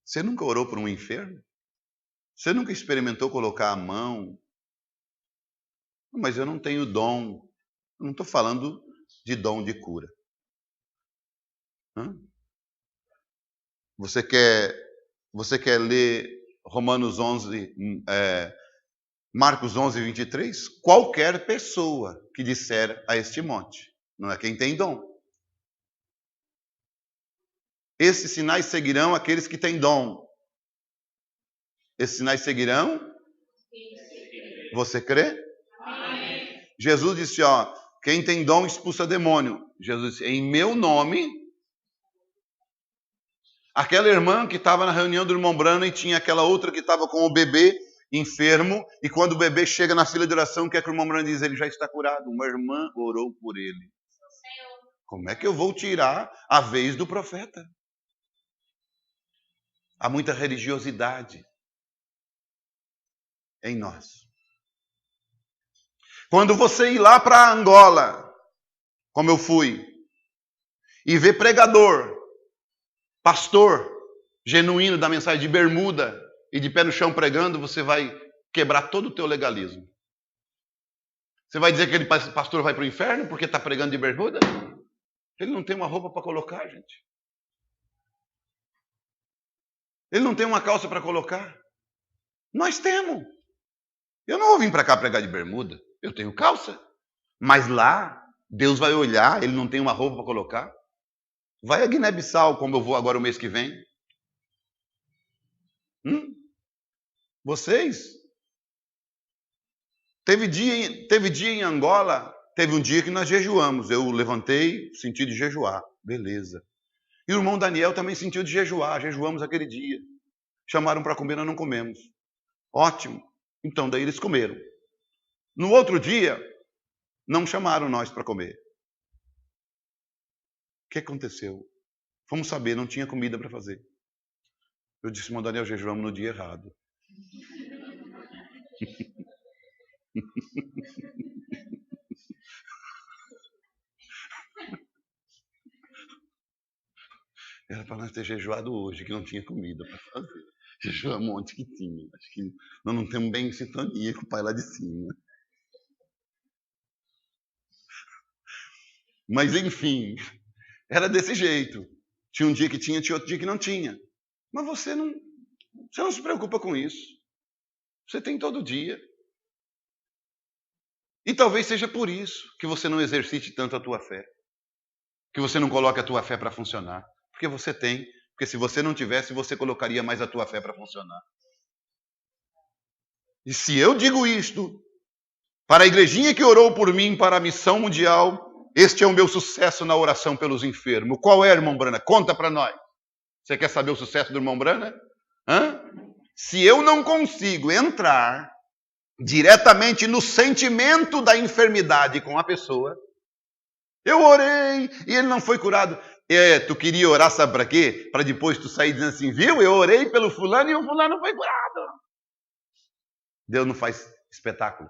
Speaker 1: Você nunca orou por um enfermo? Você nunca experimentou colocar a mão? Mas eu não tenho dom. Eu não estou falando de dom de cura. Você quer ler Romanos 11, Marcos 11, 23. Qualquer pessoa que disser a este monte, não é quem tem dom. Esses sinais seguirão aqueles que têm dom. Esses sinais seguirão? Você crê?
Speaker 2: Amém.
Speaker 1: Jesus disse, quem tem dom expulsa demônio. Jesus disse, em meu nome. Aquela irmã que estava na reunião do irmão Brana e tinha aquela outra que estava com o bebê enfermo, e quando o bebê chega na fila de oração, o que é que o irmão Brana diz? Ele já está curado. Uma irmã orou por ele. Como é que eu vou tirar a vez do profeta? Há muita religiosidade em nós. Quando você ir lá para Angola, como eu fui, e ver pregador, pastor, genuíno da mensagem de bermuda e de pé no chão pregando, você vai quebrar todo o teu legalismo. Você vai dizer que aquele pastor vai para o inferno porque está pregando de bermuda? Ele não tem uma roupa para colocar, gente. Ele não tem uma calça para colocar. Nós temos. Eu não vou vir para cá pregar de bermuda. Eu tenho calça. Mas lá, Deus vai olhar, ele não tem uma roupa para colocar. Vai a Guiné-Bissau, como eu vou agora o mês que vem. Vocês? Teve dia em Angola, teve um dia que nós jejuamos. Eu levantei, senti de jejuar. Beleza. E o irmão Daniel também sentiu de jejuar. Jejuamos aquele dia. Chamaram para comer, nós não comemos. Ótimo. Então, daí eles comeram. No outro dia, não chamaram nós para comer. O que aconteceu? Fomos saber, não tinha comida para fazer. Eu disse, irmão Daniel, jejuamos no dia errado. Era para nós ter jejuado hoje, que não tinha comida para fazer. Jejuamos ontem que tinha. Acho que nós não temos bem em sintonia com o pai lá de cima. Mas, enfim, era desse jeito. Tinha um dia que tinha outro dia que não tinha. Mas você não se preocupa com isso. Você tem todo dia. E talvez seja por isso que você não exercite tanto a tua fé. Que você não coloque a tua fé para funcionar. Porque você tem. Porque se você não tivesse, você colocaria mais a tua fé para funcionar. E se eu digo isto, para a igrejinha que orou por mim para a missão mundial, este é o meu sucesso na oração pelos enfermos. Qual é, irmão Brana? Conta para nós. Você quer saber o sucesso do irmão Brana? Se eu não consigo entrar diretamente no sentimento da enfermidade com a pessoa, eu orei e ele não foi curado. Tu queria orar, sabe para quê? Para depois tu sair dizendo assim, viu? Eu orei pelo fulano e o fulano foi curado. Deus não faz espetáculo.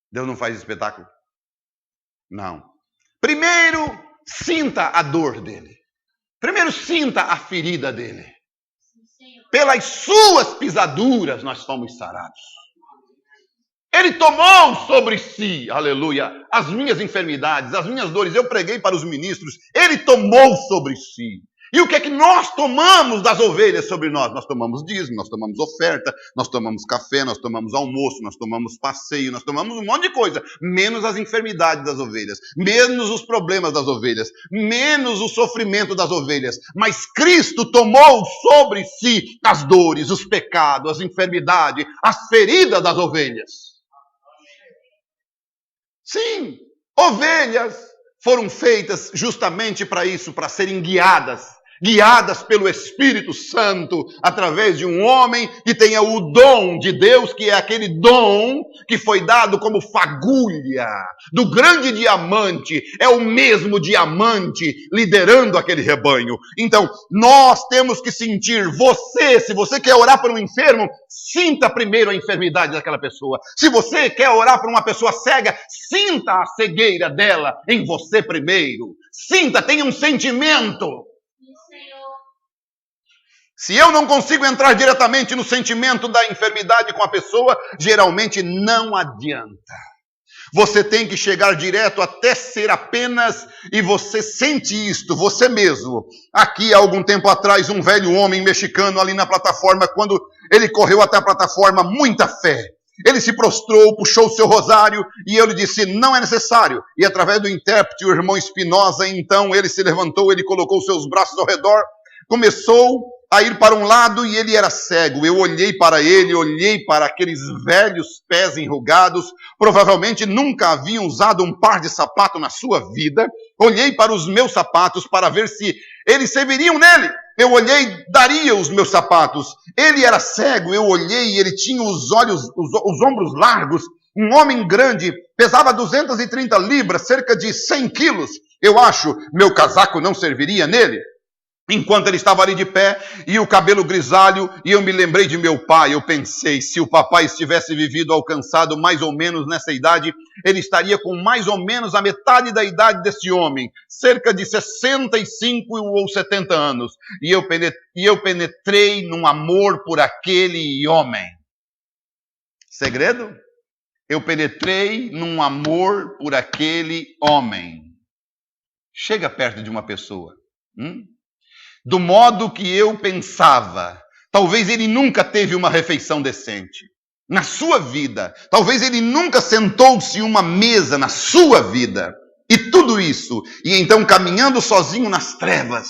Speaker 1: Deus não faz espetáculo. Não. Primeiro, sinta a dor dele. Primeiro, sinta a ferida dele. Pelas suas pisaduras nós fomos sarados. Ele tomou sobre si, aleluia, as minhas enfermidades, as minhas dores. Eu preguei para os ministros. Ele tomou sobre si. E o que é que nós tomamos das ovelhas sobre nós? Nós tomamos dízimo, nós tomamos oferta, nós tomamos café, nós tomamos almoço, nós tomamos passeio, nós tomamos um monte de coisa. Menos as enfermidades das ovelhas, menos os problemas das ovelhas, menos o sofrimento das ovelhas. Mas Cristo tomou sobre si as dores, os pecados, as enfermidades, as feridas das ovelhas. Sim, ovelhas foram feitas justamente para isso, para serem guiadas pelo Espírito Santo, através de um homem que tenha o dom de Deus, que é aquele dom que foi dado como fagulha do grande diamante, é o mesmo diamante liderando aquele rebanho. Então, nós temos que sentir, se você quer orar por um enfermo, sinta primeiro a enfermidade daquela pessoa. Se você quer orar por uma pessoa cega, sinta a cegueira dela em você primeiro. Sinta, tenha um sentimento. Se eu não consigo entrar diretamente no sentimento da enfermidade com a pessoa, geralmente não adianta. Você tem que chegar direto até ser apenas, e você sente isto, você mesmo. Aqui, há algum tempo atrás, um velho homem mexicano ali na plataforma, quando ele correu até a plataforma, muita fé. Ele se prostrou, puxou o seu rosário, e eu lhe disse, não é necessário. E através do intérprete, o irmão Espinosa, então ele se levantou, ele colocou seus braços ao redor, começou a ir para um lado e ele era cego. Eu olhei para ele, olhei para aqueles velhos pés enrugados, provavelmente nunca haviam usado um par de sapato na sua vida. Olhei para os meus sapatos para ver se eles serviriam nele. Eu olhei, daria os meus sapatos. Ele era cego, eu olhei e ele tinha os olhos, os ombros largos. Um homem grande, pesava 230 libras, cerca de 100 quilos. Eu acho, meu casaco não serviria nele. Enquanto ele estava ali de pé, e o cabelo grisalho, e eu me lembrei de meu pai, eu pensei, se o papai tivesse vivido alcançado mais ou menos nessa idade, ele estaria com mais ou menos a metade da idade desse homem, cerca de 65 ou 70 anos, e eu penetrei num amor por aquele homem. Segredo? Eu penetrei num amor por aquele homem. Chega perto de uma pessoa, do modo que eu pensava, talvez ele nunca teve uma refeição decente na sua vida, talvez ele nunca sentou-se em uma mesa na sua vida, e tudo isso, e então caminhando sozinho nas trevas,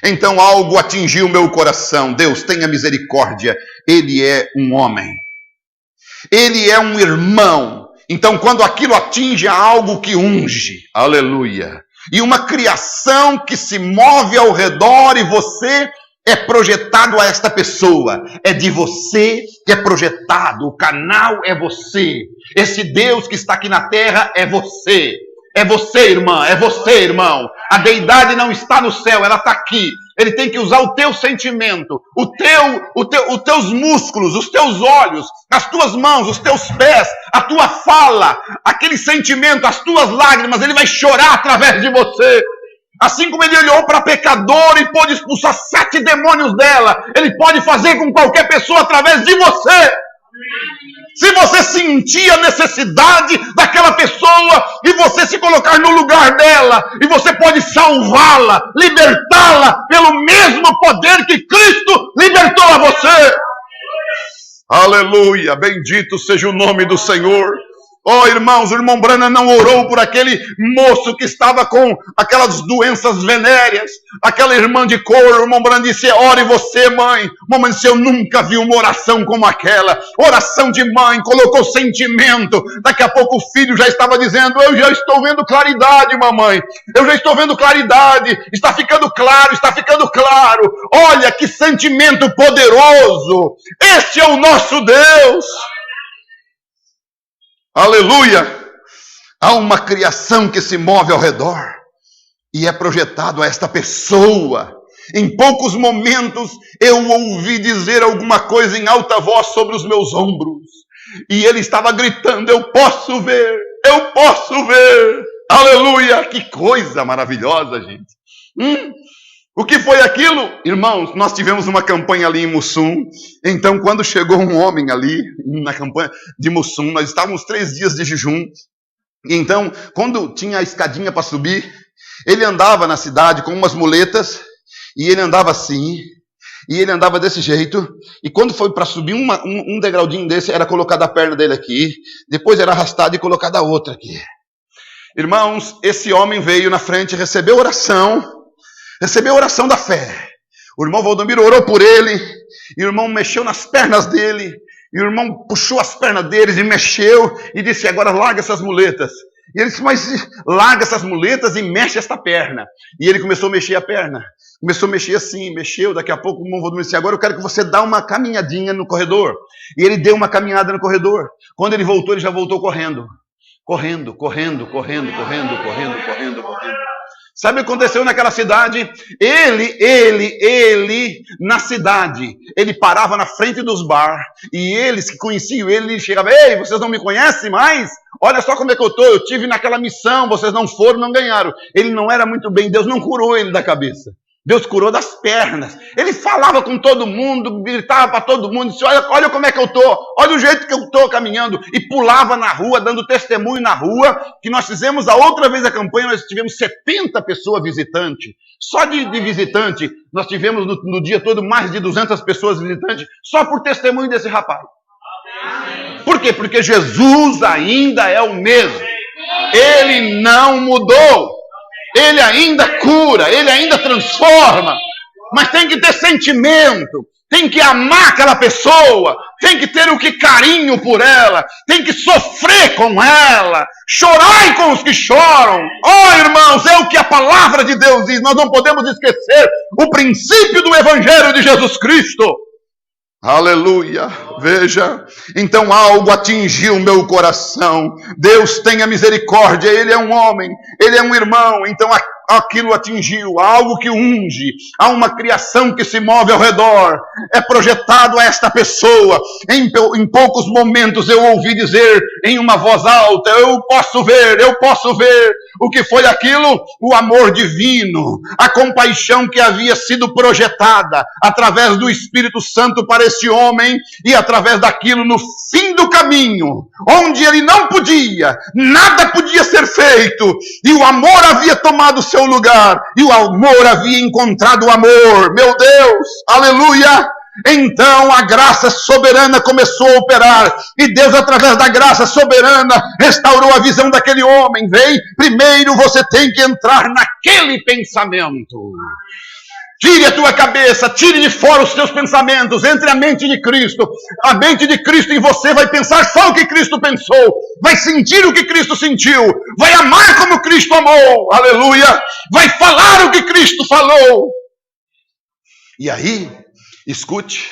Speaker 1: então algo atingiu meu coração. Deus tenha misericórdia, ele é um homem, ele é um irmão. Então quando aquilo atinge algo que unge, aleluia, e uma criação que se move ao redor, e você é projetado a esta pessoa. É de você que é projetado, o canal é você. Esse Deus que está aqui na terra é você. É você, irmã, é você, irmão. A deidade não está no céu, ela está aqui. Ele tem que usar o teu sentimento, os teus músculos, os teus olhos, as tuas mãos, os teus pés, a tua fala, aquele sentimento, as tuas lágrimas. Ele vai chorar através de você. Assim como ele olhou para a pecadora e pôde expulsar 7 demônios dela, ele pode fazer com qualquer pessoa através de você. Se você sentir a necessidade daquela pessoa e você se colocar no lugar dela, e você pode salvá-la, libertá-la pelo mesmo poder que Cristo libertou a você. Aleluia, bendito seja o nome do Senhor. Oh, irmãos, o irmão Branham não orou por aquele moço que estava com aquelas doenças venéreas, aquela irmã de cor. O irmão Branham disse, ore você, mãe. Mamãe disse, eu nunca vi uma oração como aquela. Oração de mãe, colocou sentimento. Daqui a pouco o filho já estava dizendo, eu já estou vendo claridade, mamãe. Eu já estou vendo claridade. Está ficando claro, está ficando claro. Olha que sentimento poderoso. Este é o nosso Deus. Aleluia! Há uma criação que se move ao redor e é projetado a esta pessoa. Em poucos momentos eu ouvi dizer alguma coisa em alta voz sobre os meus ombros. E ele estava gritando, eu posso ver, eu posso ver. Aleluia! Que coisa maravilhosa, gente. O que foi aquilo? Irmãos, nós tivemos uma campanha ali em Mussum. Então, quando chegou um homem ali, na campanha de Mussum, nós estávamos 3 dias de jejum. Então, quando tinha a escadinha para subir, ele andava na cidade com umas muletas, e ele andava assim, e ele andava desse jeito, e quando foi para subir um degraudinho desse, era colocada a perna dele aqui, depois era arrastado e colocada a outra aqui. Irmãos, esse homem veio na frente, recebeu oração da fé. O irmão Valdomiro orou por ele, e o irmão mexeu nas pernas dele, e o irmão puxou as pernas deles e mexeu, e disse, agora larga essas muletas. E ele disse, mas larga essas muletas e mexe esta perna. E ele começou a mexer a perna, começou a mexer assim, mexeu, daqui a pouco o irmão Valdomiro disse, agora eu quero que você dê uma caminhadinha no corredor. E ele deu uma caminhada no corredor. Quando ele voltou, ele já voltou correndo. Correndo. Sabe o que aconteceu naquela cidade? Ele, na cidade, ele parava na frente dos bar, e eles que conheciam ele chegavam, ei, vocês não me conhecem mais? Olha só como é que eu estou, eu tive naquela missão, vocês não foram, não ganharam. Ele não era muito bem, Deus não curou ele da cabeça. Deus curou das pernas. Ele falava com todo mundo, gritava para todo mundo, disse, olha como é que eu estou, olha o jeito que eu estou caminhando. E pulava na rua, dando testemunho na rua, que nós fizemos a outra vez a campanha, nós tivemos 70 pessoas visitantes. Só de visitante, nós tivemos no dia todo mais de 200 pessoas visitantes, só por testemunho desse rapaz. Por quê? Porque Jesus ainda é o mesmo. Ele não mudou. Ele ainda cura, ele ainda transforma, mas tem que ter sentimento, tem que amar aquela pessoa, tem que ter o que carinho por ela, tem que sofrer com ela, chorar com os que choram. Oh, irmãos, é o que a palavra de Deus diz, nós não podemos esquecer o princípio do Evangelho de Jesus Cristo. Aleluia, veja, então algo atingiu o meu coração. Deus tenha misericórdia, ele é um homem, ele é um irmão, então aquilo atingiu, algo que unge, há uma criação que se move ao redor, é projetado a esta pessoa. Em poucos momentos eu ouvi dizer em uma voz alta, eu posso ver o que foi aquilo, o amor divino, a compaixão que havia sido projetada através do Espírito Santo para esse homem, e através daquilo no fim do caminho, onde ele não podia, nada podia ser feito, e o amor havia tomado seu lugar, e o amor havia encontrado o amor, meu Deus, aleluia. Então a graça soberana começou a operar, e Deus, através da graça soberana, restaurou a visão daquele homem. Vem, primeiro você tem que entrar naquele pensamento. Tire a tua cabeça, tire de fora os teus pensamentos, entre a mente de Cristo. A mente de Cristo em você vai pensar só o que Cristo pensou, vai sentir o que Cristo sentiu, vai amar como Cristo amou, aleluia, vai falar o que Cristo falou. E aí, escute,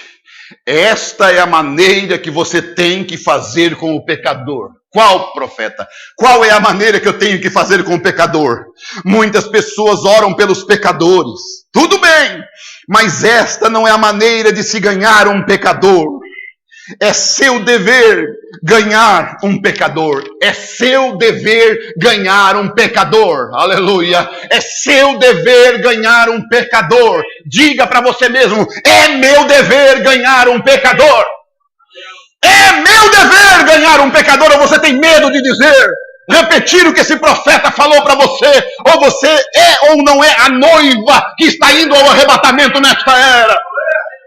Speaker 1: esta é a maneira que você tem que fazer com o pecador. Qual, profeta? Qual é a maneira que eu tenho que fazer com o pecador? Muitas pessoas oram pelos pecadores. Tudo bem, mas esta não é a maneira de se ganhar um pecador. É seu dever ganhar um pecador. É seu dever ganhar um pecador. Aleluia. É seu dever ganhar um pecador. Diga para você mesmo, é meu dever ganhar um pecador. É meu dever ganhar um pecador. Ou você tem medo de dizer, repetir o que esse profeta falou para você? Ou você é ou não é a noiva que está indo ao arrebatamento nesta era?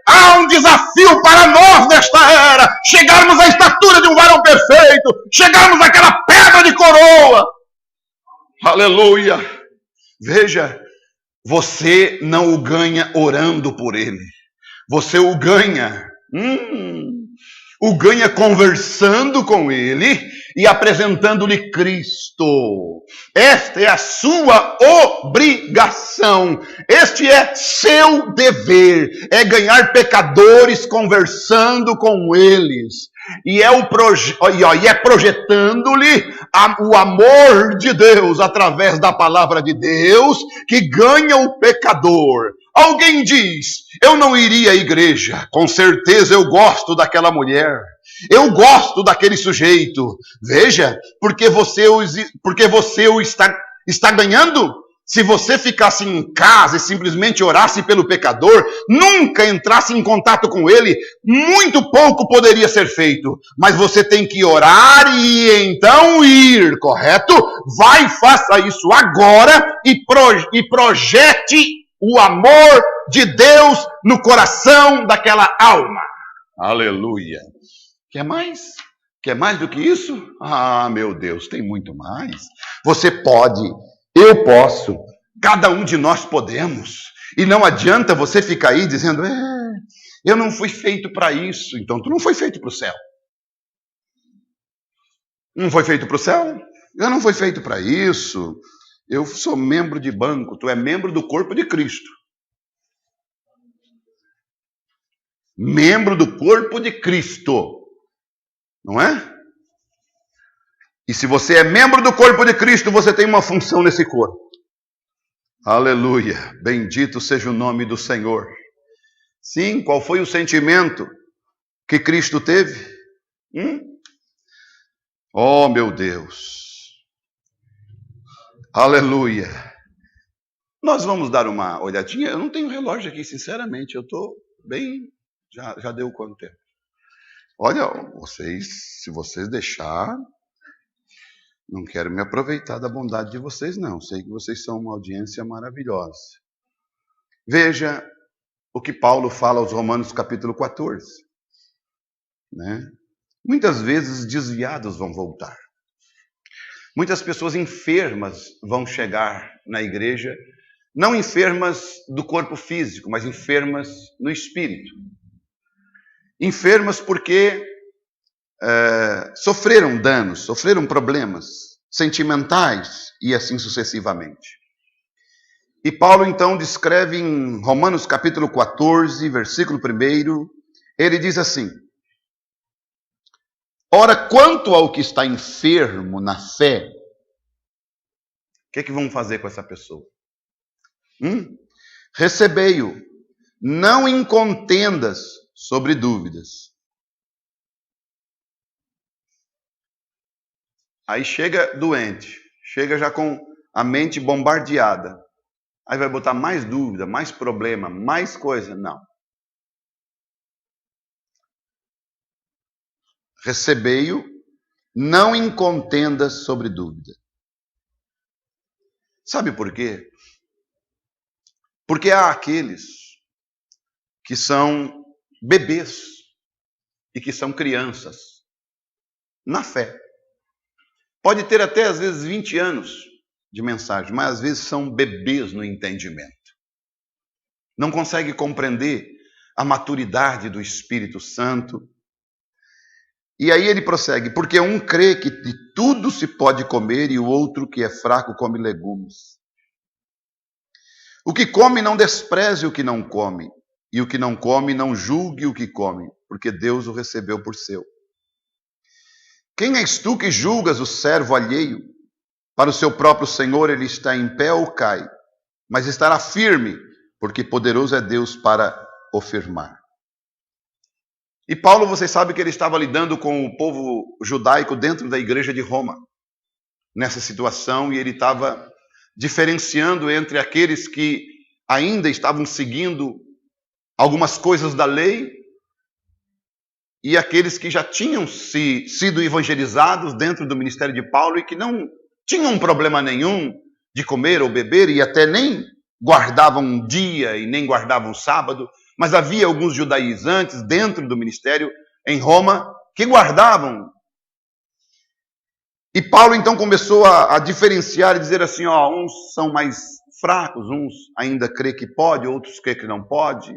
Speaker 1: Há um desafio para nós nesta era, chegarmos à estatura de um varão perfeito, chegarmos àquela pedra de coroa. Aleluia. Veja, você não o ganha orando por ele, você o ganha conversando com ele e apresentando-lhe Cristo. Esta é a sua obrigação. Este é seu dever. É ganhar pecadores conversando com eles. E é projetando-lhe o amor de Deus através da palavra de Deus que ganha o pecador. Alguém diz, eu não iria à igreja, com certeza eu gosto daquela mulher, eu gosto daquele sujeito. Veja, porque você o está ganhando. Se você ficasse em casa e simplesmente orasse pelo pecador, nunca entrasse em contato com ele, muito pouco poderia ser feito. Mas você tem que orar e então ir, correto? Vai, faça isso agora e projete o amor de Deus no coração daquela alma. Aleluia. Quer mais? Quer mais do que isso? Ah, meu Deus, tem muito mais. Você pode, eu posso, cada um de nós podemos. E não adianta você ficar aí dizendo, eu não fui feito para isso. Então tu não foi feito para o céu. Não foi feito para o céu? Eu não fui feito para isso. Eu sou membro de banco, tu é membro do corpo de Cristo. Membro do corpo de Cristo. Não é? E se você é membro do corpo de Cristo, você tem uma função nesse corpo. Aleluia. Bendito seja o nome do Senhor. Sim, qual foi o sentimento que Cristo teve? Oh, meu Deus. Aleluia. Nós vamos dar uma olhadinha. Eu não tenho relógio aqui, sinceramente. Eu estou bem... Já deu quanto tempo? Olha, se vocês deixar... Não quero me aproveitar da bondade de vocês, não. Sei que vocês são uma audiência maravilhosa. Veja o que Paulo fala aos Romanos capítulo 14. Né? Muitas vezes desviados vão voltar. Muitas pessoas enfermas vão chegar na igreja, não enfermas do corpo físico, mas enfermas no espírito. Enfermas porque sofreram danos, sofreram problemas sentimentais e assim sucessivamente. E Paulo então descreve em Romanos capítulo 14, versículo 1, ele diz assim: ora, quanto ao que está enfermo na fé, o que vamos fazer com essa pessoa? Recebei-o, não em contendas sobre dúvidas. Aí chega doente, chega já com a mente bombardeada. Aí vai botar mais dúvida, mais problema, mais coisa. Não. Recebei-o, não em contendas sobre dúvida. Sabe por quê? Porque há aqueles que são bebês e que são crianças na fé. Pode ter até, às vezes, 20 anos de mensagem, mas às vezes são bebês no entendimento. Não consegue compreender a maturidade do Espírito Santo. E aí ele prossegue, porque um crê que de tudo se pode comer e o outro que é fraco come legumes. O que come não despreze o que não come, e o que não come não julgue o que come, porque Deus o recebeu por seu. Quem és tu que julgas o servo alheio? Para o seu próprio Senhor ele está em pé ou cai, mas estará firme, porque poderoso é Deus para o firmar. E Paulo, vocês sabem que ele estava lidando com o povo judaico dentro da igreja de Roma, nessa situação, e ele estava diferenciando entre aqueles que ainda estavam seguindo algumas coisas da lei e aqueles que já tinham sido evangelizados dentro do ministério de Paulo e que não tinham problema nenhum de comer ou beber e até nem guardavam um dia e nem guardavam um sábado, mas havia alguns judaizantes dentro do ministério em Roma que guardavam. E Paulo então começou a diferenciar e dizer assim, uns são mais fracos, uns ainda crê que pode, outros crê que não pode.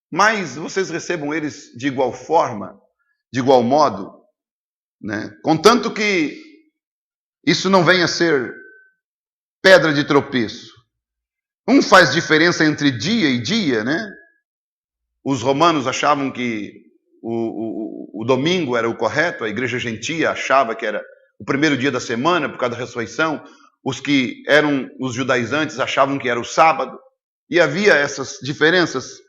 Speaker 1: Mas vocês recebam eles de igual forma, de igual modo, né? Contanto que isso não venha a ser pedra de tropeço. Um faz diferença entre dia e dia, né? Os romanos achavam que o domingo era o correto, a igreja gentia achava que era o primeiro dia da semana por causa da ressurreição, os que eram os judaizantes achavam que era o sábado, e havia essas diferenças.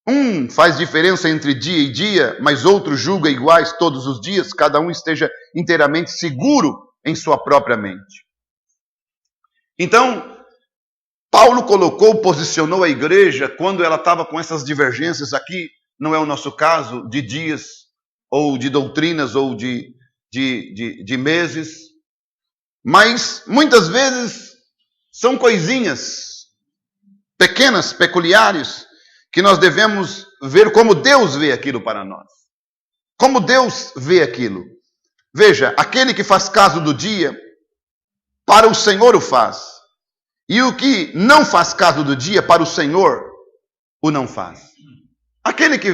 Speaker 1: Um faz diferença entre dia e dia, mas outro julga iguais todos os dias, cada um esteja inteiramente seguro em sua própria mente. Então, Paulo posicionou a igreja quando ela estava com essas divergências aqui, não é o nosso caso, de dias, ou de doutrinas, ou de meses, mas muitas vezes são coisinhas pequenas, peculiares, que nós devemos ver como Deus vê aquilo para nós. Como Deus vê aquilo. Veja, aquele que faz caso do dia, para o Senhor o faz. E o que não faz caso do dia, para o Senhor o não faz. Aquele que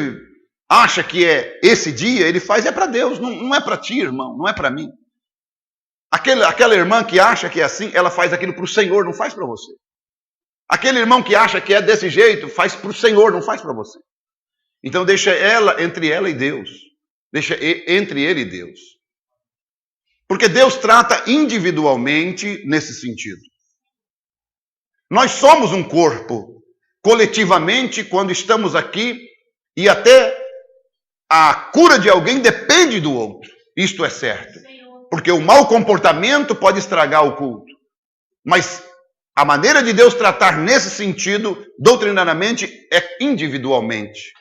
Speaker 1: acha que é esse dia, ele faz, é para Deus, não é para ti, irmão, não é para mim. Aquela irmã que acha que é assim, ela faz aquilo para o Senhor, não faz para você. Aquele irmão que acha que é desse jeito, faz para o Senhor, não faz para você. Então deixa entre ela e Deus. Deixa entre ele e Deus. Porque Deus trata individualmente nesse sentido. Nós somos um corpo, coletivamente, quando estamos aqui, e até a cura de alguém depende do outro. Isto é certo. Porque o mau comportamento pode estragar o culto. Mas A maneira de Deus tratar nesse sentido, doutrinariamente, é individualmente.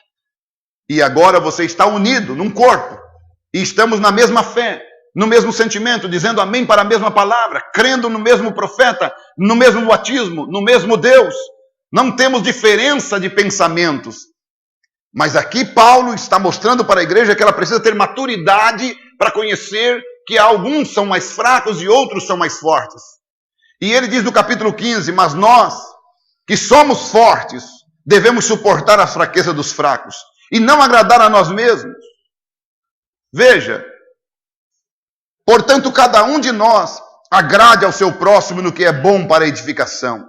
Speaker 1: E agora você está unido num corpo. E estamos na mesma fé, no mesmo sentimento, dizendo amém para a mesma palavra, crendo no mesmo profeta, no mesmo batismo, no mesmo Deus. Não temos diferença de pensamentos. Mas aqui Paulo está mostrando para a igreja que ela precisa ter maturidade para conhecer que alguns são mais fracos e outros são mais fortes. E ele diz no capítulo 15, mas nós, que somos fortes, devemos suportar a fraqueza dos fracos e não agradar a nós mesmos. Veja, portanto, cada um de nós agrade ao seu próximo no que é bom para a edificação.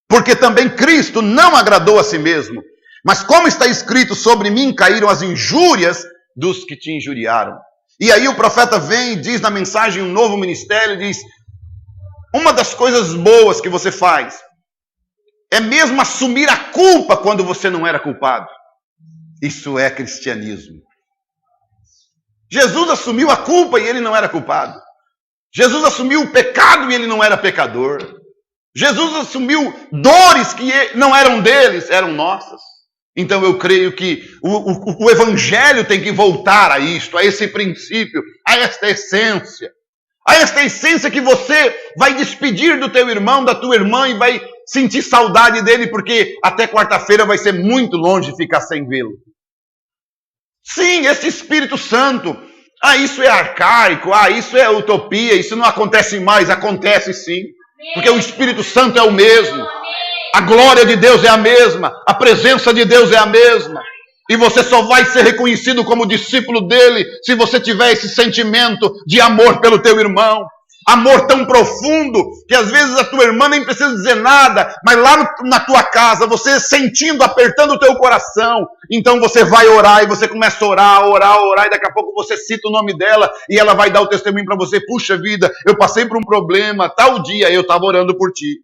Speaker 1: Porque também Cristo não agradou a si mesmo. Mas como está escrito, sobre mim caíram as injúrias dos que te injuriaram. E aí o profeta vem e diz na mensagem um novo ministério, diz, uma das coisas boas que você faz é mesmo assumir a culpa quando você não era culpado. Isso é cristianismo. Jesus assumiu a culpa e ele não era culpado. Jesus assumiu o pecado e ele não era pecador. Jesus assumiu dores que não eram deles, eram nossas. Então eu creio que o evangelho tem que voltar a isto, a esse princípio, a esta essência. A esta essência que você vai despedir do teu irmão, da tua irmã e vai sentir saudade dele, porque até quarta-feira vai ser muito longe ficar sem vê-lo. Sim, esse Espírito Santo, isso é arcaico, isso é utopia, isso não acontece mais, acontece sim. Porque o Espírito Santo é o mesmo, a glória de Deus é a mesma, a presença de Deus é a mesma. E você só vai ser reconhecido como discípulo dele se você tiver esse sentimento de amor pelo teu irmão. Amor tão profundo que às vezes a tua irmã nem precisa dizer nada, mas lá na tua casa, você sentindo, apertando o teu coração, então você vai orar e você começa a orar, e daqui a pouco você cita o nome dela e ela vai dar o testemunho para você. Puxa vida, eu passei por um problema, tal dia eu estava orando por ti.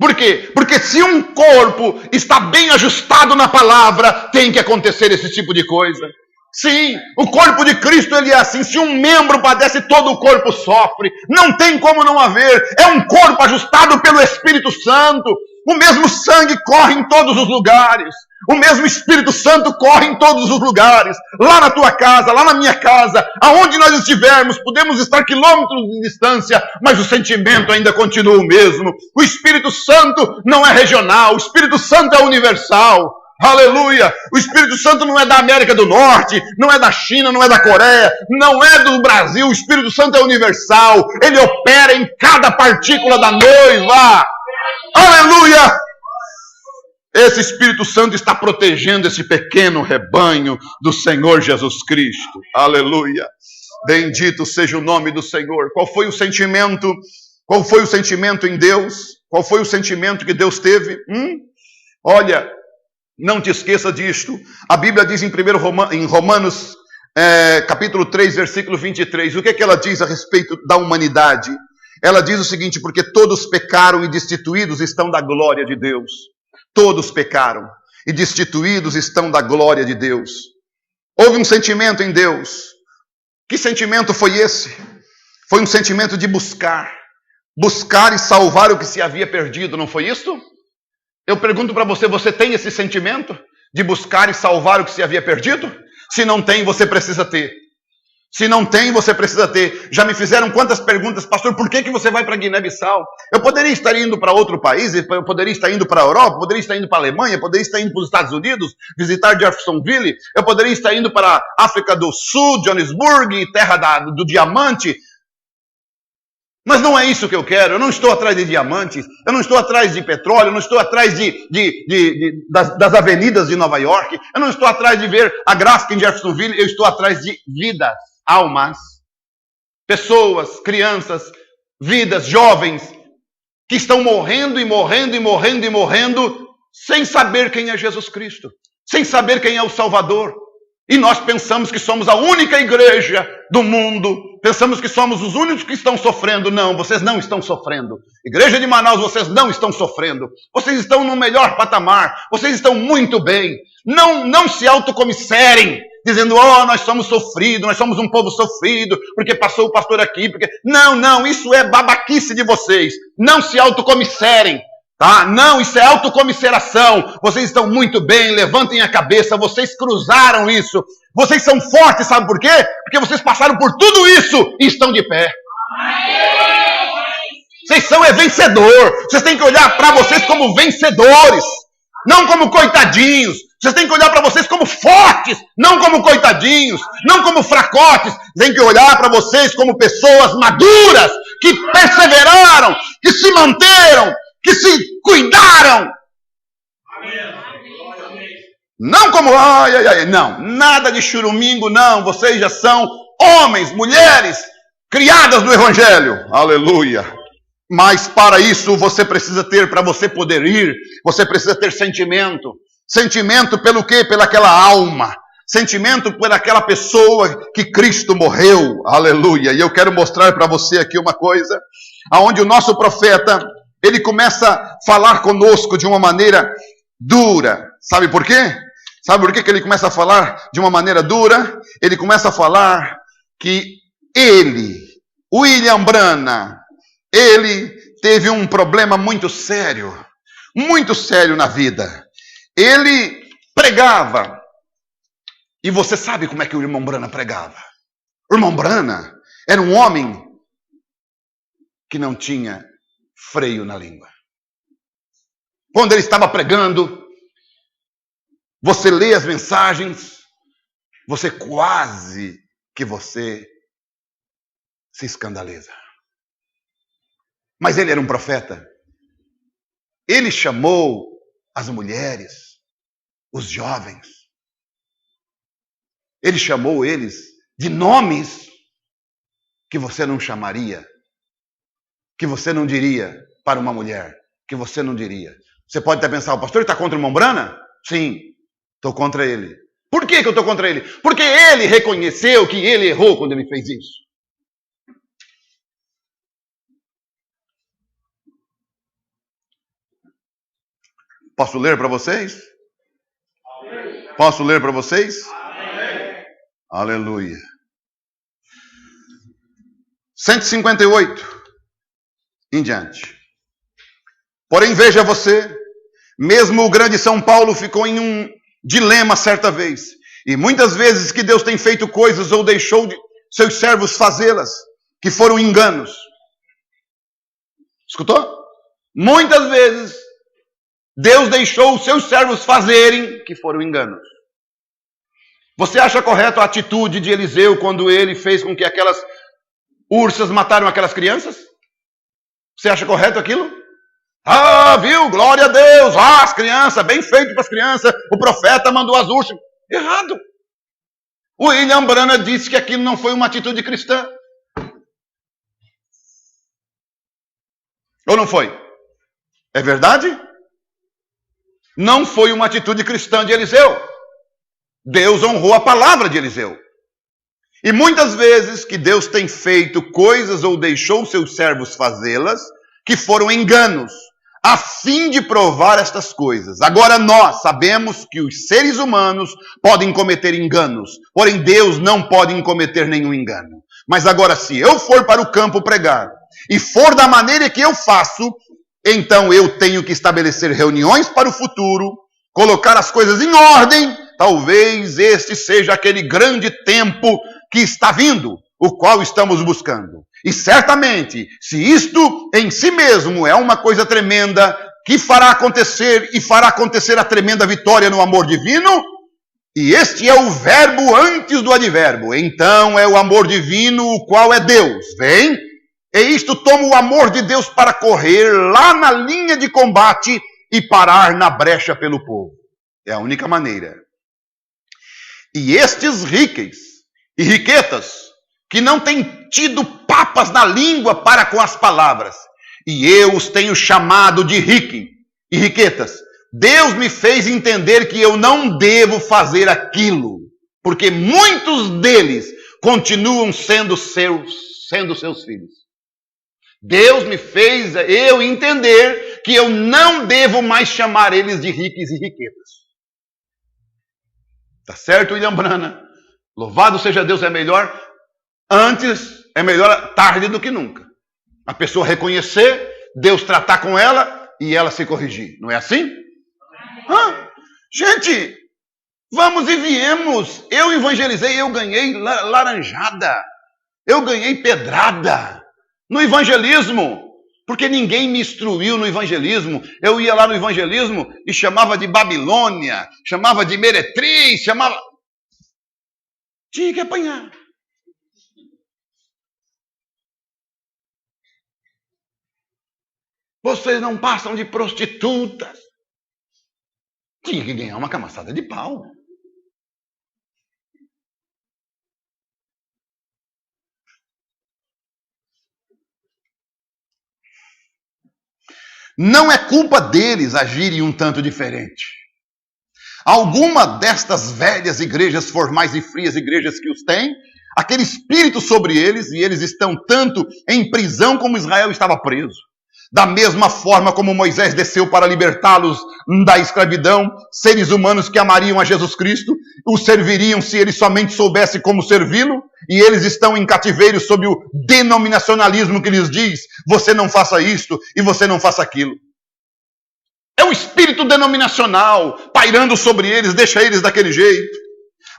Speaker 1: Por quê? Porque se um corpo está bem ajustado na palavra, tem que acontecer esse tipo de coisa. Sim, o corpo de Cristo ele é assim. Se um membro padece, todo o corpo sofre. Não tem como não haver. É um corpo ajustado pelo Espírito Santo. O mesmo sangue corre em todos os lugares. O mesmo Espírito Santo corre em todos os lugares. Lá na tua casa, lá na minha casa, aonde nós estivermos, podemos estar quilômetros de distância, mas o sentimento ainda continua o mesmo. O Espírito Santo não é regional, o Espírito Santo é universal. Aleluia! O Espírito Santo não é da América do Norte, não é da China, não é da Coreia, não é do Brasil. O Espírito Santo é universal. Ele opera em cada partícula da noiva. Aleluia! Esse Espírito Santo está protegendo esse pequeno rebanho do Senhor Jesus Cristo. Aleluia! Bendito seja o nome do Senhor. Qual foi o sentimento? Qual foi o sentimento em Deus? Qual foi o sentimento que Deus teve? Olha, não te esqueça disto. A Bíblia diz em Romanos, capítulo 3, versículo 23. O que é que ela diz a respeito da humanidade? Ela diz o seguinte: porque todos pecaram e destituídos estão da glória de Deus. Todos pecaram e destituídos estão da glória de Deus. Houve um sentimento em Deus. Que sentimento foi esse? Foi um sentimento de buscar e salvar o que se havia perdido, não foi isso? Eu pergunto para você, você tem esse sentimento de buscar e salvar o que se havia perdido? Se não tem, você precisa ter. Se não tem, você precisa ter. Já me fizeram quantas perguntas, pastor, por que você vai para Guiné-Bissau? Eu poderia estar indo para outro país, eu poderia estar indo para a Europa, poderia estar indo para a Alemanha, poderia estar indo para os Estados Unidos, visitar Jeffersonville, eu poderia estar indo para a África do Sul, Johannesburg, terra do diamante. Mas não é isso que eu quero. Eu não estou atrás de diamantes, eu não estou atrás de petróleo, eu não estou atrás das avenidas de Nova York, eu não estou atrás de ver a gráfica em Jeffersonville, eu estou atrás de vidas, almas, pessoas, crianças, vidas, jovens, que estão morrendo sem saber quem é Jesus Cristo, sem saber quem é o Salvador. E nós pensamos que somos a única igreja do mundo. Pensamos que somos os únicos que estão sofrendo. Não, vocês não estão sofrendo. Igreja de Manaus, vocês não estão sofrendo. Vocês estão no melhor patamar. Vocês estão muito bem. Não se autocomisserem, dizendo, nós somos sofridos, nós somos um povo sofrido, porque passou o pastor aqui. Não, isso é babaquice de vocês. Não se autocomisserem. Tá? Não, isso é autocomisseração. Vocês estão muito bem, levantem a cabeça, vocês cruzaram isso. Vocês são fortes, sabe por quê? Porque vocês passaram por tudo isso e estão de pé. Vocês são vencedor. Vocês têm que olhar para vocês como vencedores, não como coitadinhos. Vocês têm que olhar para vocês como fortes, não como coitadinhos, não como fracotes. Tem que olhar para vocês como pessoas maduras, que perseveraram, que se manteram, que se cuidaram. Não como, não, nada de churumingo, não. Vocês já são homens, mulheres, criadas no Evangelho. Aleluia. Mas para isso você precisa ter, para você poder ir, você precisa ter sentimento. Sentimento pelo quê? Pelaquela alma. Sentimento por aquela pessoa que Cristo morreu. Aleluia. E eu quero mostrar para você aqui uma coisa, aonde o nosso profeta, ele começa a falar conosco de uma maneira dura. Sabe por quê? Sabe por que ele começa a falar de uma maneira dura? Ele começa a falar que ele, William Branham, ele teve um problema muito sério na vida. Ele pregava. E você sabe como é que o irmão Branham pregava? O irmão Branham era um homem que não tinha freio na língua. Quando ele estava pregando, você lê as mensagens, você quase que você se escandaliza. Mas ele era um profeta. Ele chamou as mulheres, os jovens. Ele chamou eles de nomes que você não chamaria, que você não diria para uma mulher, que você não diria. Você pode até pensar, o pastor está contra o irmão Branham? Sim, estou contra ele. Por que eu estou contra ele? Porque ele reconheceu que ele errou quando ele fez isso. Posso ler para vocês? Posso ler para vocês? Aleluia. 158 em diante. Porém, veja você, mesmo o grande São Paulo ficou em um dilema certa vez. E muitas vezes que Deus tem feito coisas ou deixou de seus servos fazê-las, que foram enganos. Escutou? Muitas vezes Deus deixou os seus servos fazerem, que foram enganos. Você acha correto a atitude de Eliseu quando ele fez com que aquelas ursas mataram aquelas crianças? Você acha correto aquilo? Viu? Glória a Deus! As crianças, bem feito para as crianças. O profeta mandou as ursas. Errado. O William Branham disse que aquilo não foi uma atitude cristã. Ou não foi? É verdade? Não foi uma atitude cristã de Eliseu. Deus honrou a palavra de Eliseu. E muitas vezes que Deus tem feito coisas ou deixou seus servos fazê-las, que foram enganos, a fim de provar estas coisas. Agora nós sabemos que os seres humanos podem cometer enganos, porém Deus não pode cometer nenhum engano. Mas agora, se eu for para o campo pregar, e for da maneira que eu faço, então eu tenho que estabelecer reuniões para o futuro, colocar as coisas em ordem. Talvez este seja aquele grande tempo que está vindo, o qual estamos buscando. E certamente, se isto em si mesmo é uma coisa tremenda, que fará acontecer e fará acontecer a tremenda vitória no amor divino, e este é o verbo antes do advérbio, então é o amor divino, o qual é Deus. Vem? E isto toma o amor de Deus para correr lá na linha de combate e parar na brecha pelo povo. É a única maneira. E estes riques e riquetas, que não têm tido papas na língua para com as palavras, e eu os tenho chamado de rique e riquetas. Deus me fez entender que eu não devo fazer aquilo. Porque muitos deles continuam sendo seus filhos. Deus me fez eu entender que eu não devo mais chamar eles de ricos e riquetas. Tá certo, William Brana? Louvado seja Deus, é melhor tarde do que nunca. A pessoa reconhecer, Deus tratar com ela e ela se corrigir. Não é assim? Gente, vamos e viemos. Eu evangelizei, eu ganhei laranjada. Eu ganhei pedrada no evangelismo. Porque ninguém me instruiu no evangelismo. Eu ia lá no evangelismo e chamava de Babilônia, chamava de meretriz, tinha que apanhar. Vocês não passam de prostitutas. Tinha que ganhar uma camaçada de pau. Não é culpa deles agirem um tanto diferente. Alguma destas velhas igrejas formais e frias, igrejas que os têm, aquele espírito sobre eles, e eles estão tanto em prisão como Israel estava preso. Da mesma forma como Moisés desceu para libertá-los da escravidão, seres humanos que amariam a Jesus Cristo, o serviriam se eles somente soubessem como servi-lo, e eles estão em cativeiro sob o denominacionalismo que lhes diz, você não faça isto e você não faça aquilo. É o espírito denominacional pairando sobre eles, deixa eles daquele jeito.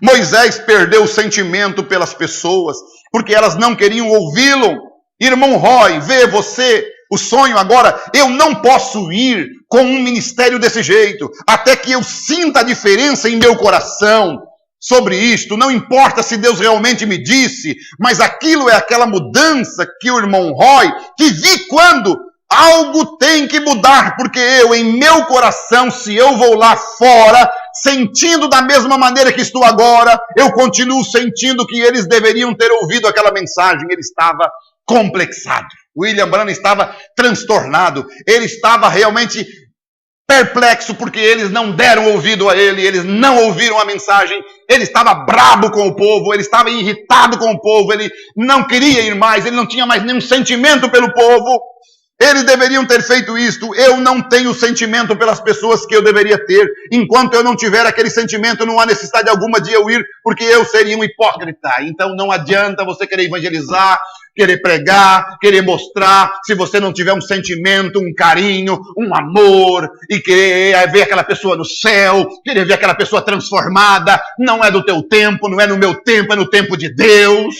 Speaker 1: Moisés perdeu o sentimento pelas pessoas, porque elas não queriam ouvi-lo. Irmão Roy, vê você... O sonho agora, eu não posso ir com um ministério desse jeito, até que eu sinta a diferença em meu coração sobre isto. Não importa se Deus realmente me disse, mas aquilo é aquela mudança que o irmão Roy, que vi quando algo tem que mudar, porque eu, em meu coração, se eu vou lá fora, sentindo da mesma maneira que estou agora, eu continuo sentindo que eles deveriam ter ouvido aquela mensagem. Ele estava complexado. William Branham estava transtornado, ele estava realmente perplexo, porque eles não deram ouvido a ele, eles não ouviram a mensagem, ele estava brabo com o povo, ele estava irritado com o povo, ele não queria ir mais, ele não tinha mais nenhum sentimento pelo povo. Eles deveriam ter feito isto. Eu não tenho sentimento pelas pessoas que eu deveria ter. Enquanto eu não tiver aquele sentimento, não há necessidade alguma de eu ir, porque eu seria um hipócrita. Então não adianta você querer evangelizar, querer pregar, querer mostrar, se você não tiver um sentimento, um carinho, um amor, e querer ver aquela pessoa no céu, querer ver aquela pessoa transformada. Não é do teu tempo, não é no meu tempo, é no tempo de Deus.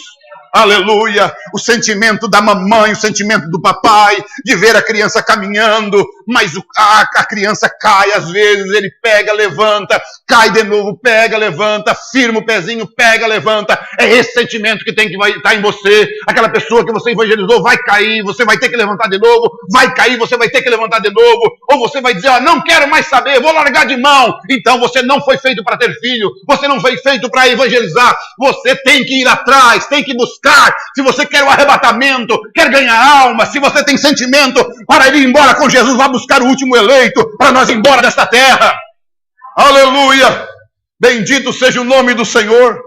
Speaker 1: Aleluia, o sentimento da mamãe, o sentimento do papai, de ver a criança caminhando, mas a criança cai às vezes, ele pega, levanta, cai de novo, pega, levanta, firma o pezinho, pega, levanta. É esse sentimento que tem que estar em você. Aquela pessoa que você evangelizou vai cair, você vai ter que levantar de novo, vai cair, você vai ter que levantar de novo, ou você vai dizer, não quero mais saber, vou largar de mão. Então você não foi feito para ter filho, você não foi feito para evangelizar, você tem que ir atrás, tem que buscar. Se você quer o arrebatamento, quer ganhar alma, se você tem sentimento para ir embora com Jesus, vá buscar o último eleito para nós ir embora desta terra. Aleluia! Bendito seja o nome do Senhor.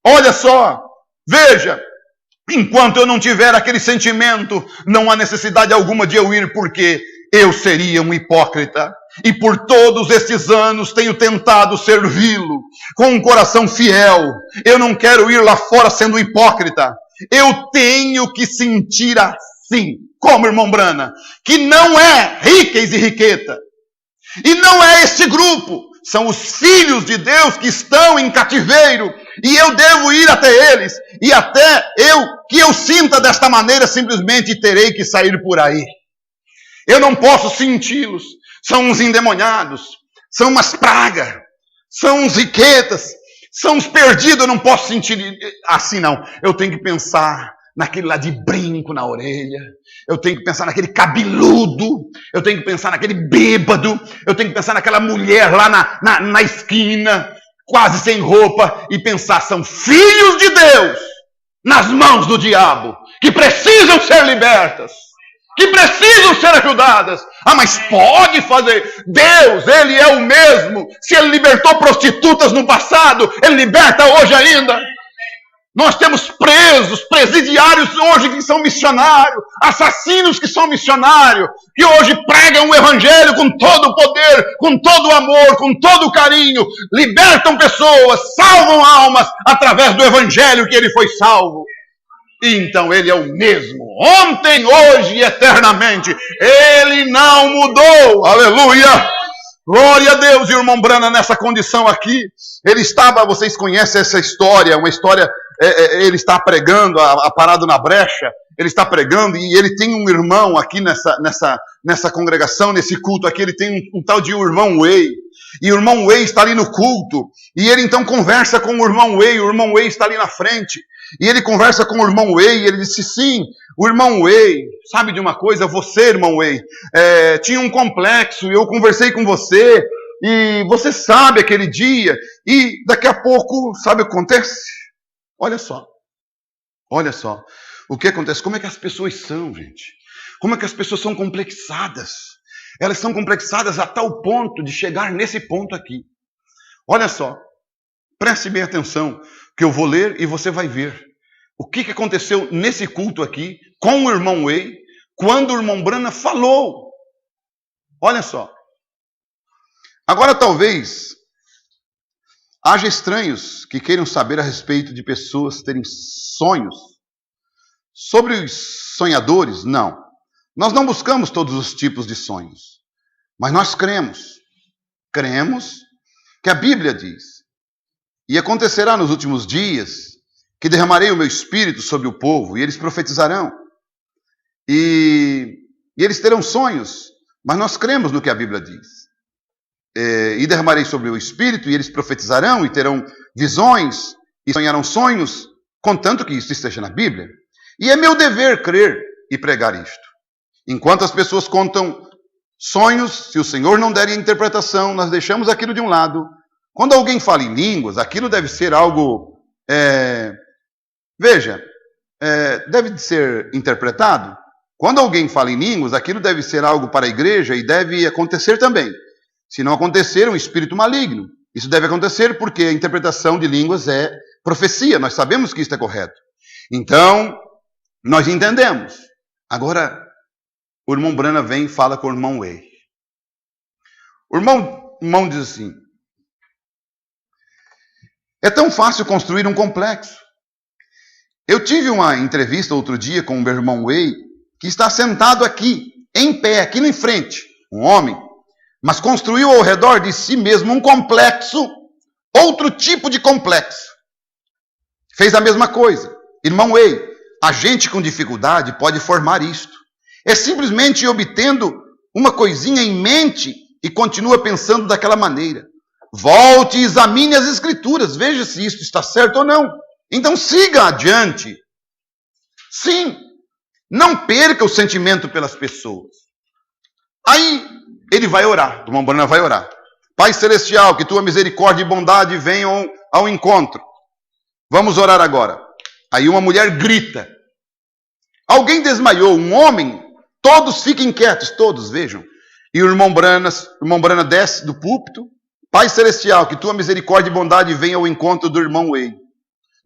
Speaker 1: Olha só, veja, enquanto eu não tiver aquele sentimento, não há necessidade alguma de eu ir, porque eu seria um hipócrita. E por todos estes anos tenho tentado servi-lo com um coração fiel. Eu não quero ir lá fora sendo hipócrita. Eu tenho que sentir assim, como irmão Brana, que não é riquez e riqueta. E não é este grupo. São os filhos de Deus que estão em cativeiro. E eu devo ir até eles. E até que eu sinta desta maneira, simplesmente terei que sair por aí. Eu não posso senti-los. São uns endemoniados, são umas pragas, são uns riquetas, são uns perdidos. Eu não posso sentir assim, não. Eu tenho que pensar naquele lá de brinco na orelha, eu tenho que pensar naquele cabeludo, eu tenho que pensar naquele bêbado, eu tenho que pensar naquela mulher lá na esquina, quase sem roupa, e pensar, são filhos de Deus nas mãos do diabo, que precisam ser libertas. que precisam ser ajudadas. Ah, mas pode fazer. Deus, Ele é o mesmo. Se Ele libertou prostitutas no passado, Ele liberta hoje ainda. Nós temos presos, presidiários hoje que são missionários, assassinos que são missionários, que hoje pregam o Evangelho com todo o poder, com todo o amor, com todo o carinho, libertam pessoas, salvam almas através do Evangelho que ele foi salvo. Então ele é o mesmo, ontem, hoje e eternamente. Ele não mudou, aleluia! Glória a Deus. E o irmão Branham nessa condição aqui, ele estava, vocês conhecem essa história, uma história... ele está pregando, parado na brecha, ele está pregando, e ele tem um irmão aqui nessa congregação, nesse culto aqui, ele tem um tal de irmão Way, e o irmão Way está ali no culto, e ele então conversa com o irmão Way está ali na frente, e ele conversa com o irmão Way, e ele disse, sim, o irmão Way, sabe de uma coisa, você, irmão Way, tinha um complexo, e eu conversei com você, e você sabe aquele dia, e daqui a pouco, sabe o que acontece? Olha só, o que acontece, como é que as pessoas são, gente? Como é que as pessoas são complexadas? Elas são complexadas a tal ponto de chegar nesse ponto aqui. Olha só, preste bem atenção, que eu vou ler e você vai ver. O que aconteceu nesse culto aqui, com o irmão Way, quando o irmão Branham falou. Olha só. Agora talvez... haja estranhos que queiram saber a respeito de pessoas terem sonhos. Sobre os sonhadores, não. Nós não buscamos todos os tipos de sonhos. Mas nós cremos que a Bíblia diz: e acontecerá nos últimos dias que derramarei o meu espírito sobre o povo, e eles profetizarão. E eles terão sonhos, mas nós cremos no que a Bíblia diz. E derramarei sobre o Espírito, e eles profetizarão, e terão visões, e sonharão sonhos, contanto que isso esteja na Bíblia. E é meu dever crer e pregar isto. Enquanto as pessoas contam sonhos, se o Senhor não der a interpretação, nós deixamos aquilo de um lado. Quando alguém fala em línguas, aquilo deve ser algo... deve ser interpretado. Quando alguém fala em línguas, aquilo deve ser algo para a igreja e deve acontecer também. Se não acontecer, um espírito maligno. Isso deve acontecer porque a interpretação de línguas é profecia. Nós sabemos que isso é correto. Então, nós entendemos. Agora, o irmão Branham vem e fala com o irmão Way. O irmão diz assim: é tão fácil construir um complexo. Eu tive uma entrevista outro dia com o meu irmão Way, que está sentado aqui, em pé, aqui em frente. Um homem. Mas construiu ao redor de si mesmo um complexo, outro tipo de complexo. Fez a mesma coisa. Irmão Way, a gente com dificuldade pode formar isto. É simplesmente ir obtendo uma coisinha em mente e continua pensando daquela maneira. Volte e examine as Escrituras, veja se isto está certo ou não. Então siga adiante. Sim, não perca o sentimento pelas pessoas. Aí... ele vai orar, o irmão Branham vai orar. Pai Celestial, que tua misericórdia e bondade venham ao encontro. Vamos orar agora. Aí uma mulher grita. Alguém desmaiou, um homem. Todos fiquem quietos, todos, vejam. E o irmão Branham desce do púlpito. Pai Celestial, que tua misericórdia e bondade venham ao encontro do irmão Way.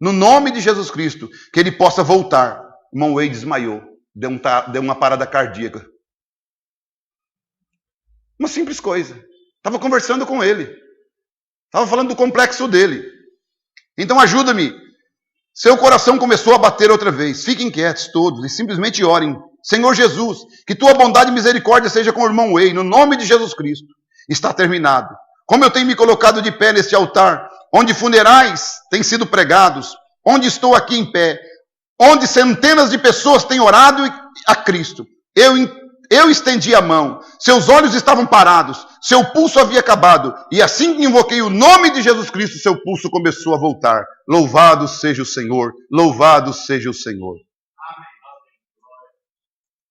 Speaker 1: No nome de Jesus Cristo, que ele possa voltar. O irmão Way desmaiou, deu uma parada cardíaca. Uma simples coisa. Estava conversando com ele. Estava falando do complexo dele. Então ajuda-me. Seu coração começou a bater outra vez. Fiquem quietos todos e simplesmente orem. Senhor Jesus, que tua bondade e misericórdia seja com o irmão Way, no nome de Jesus Cristo. Está terminado. Como eu tenho me colocado de pé neste altar, onde funerais têm sido pregados, onde estou aqui em pé, onde centenas de pessoas têm orado a Cristo. Eu estendi a mão, seus olhos estavam parados, seu pulso havia acabado, e assim que invoquei o nome de Jesus Cristo, seu pulso começou a voltar. Louvado seja o Senhor, louvado seja o Senhor.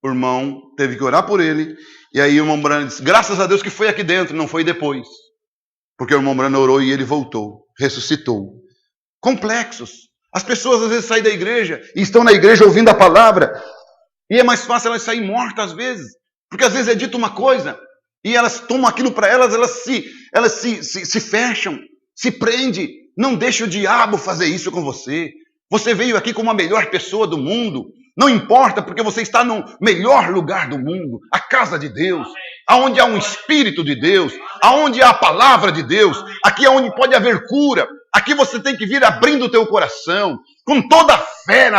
Speaker 1: O irmão teve que orar por ele, e aí o irmão Branham disse, graças a Deus que foi aqui dentro, não foi depois. Porque o irmão Branham orou e ele voltou, ressuscitou. Complexos. As pessoas às vezes saem da igreja, e estão na igreja ouvindo a palavra,
Speaker 2: E é mais fácil elas saírem mortas às vezes. Porque às vezes é dito uma coisa e elas tomam aquilo para elas, elas se fecham, se prendem. Não deixe o diabo fazer isso com você. Você veio aqui como a melhor pessoa do mundo. Não importa, porque você está no melhor lugar do mundo, a casa de Deus, aonde há um Espírito de Deus, aonde há a palavra de Deus, aqui é onde pode haver cura. Aqui você tem que vir abrindo o teu coração, com toda a fé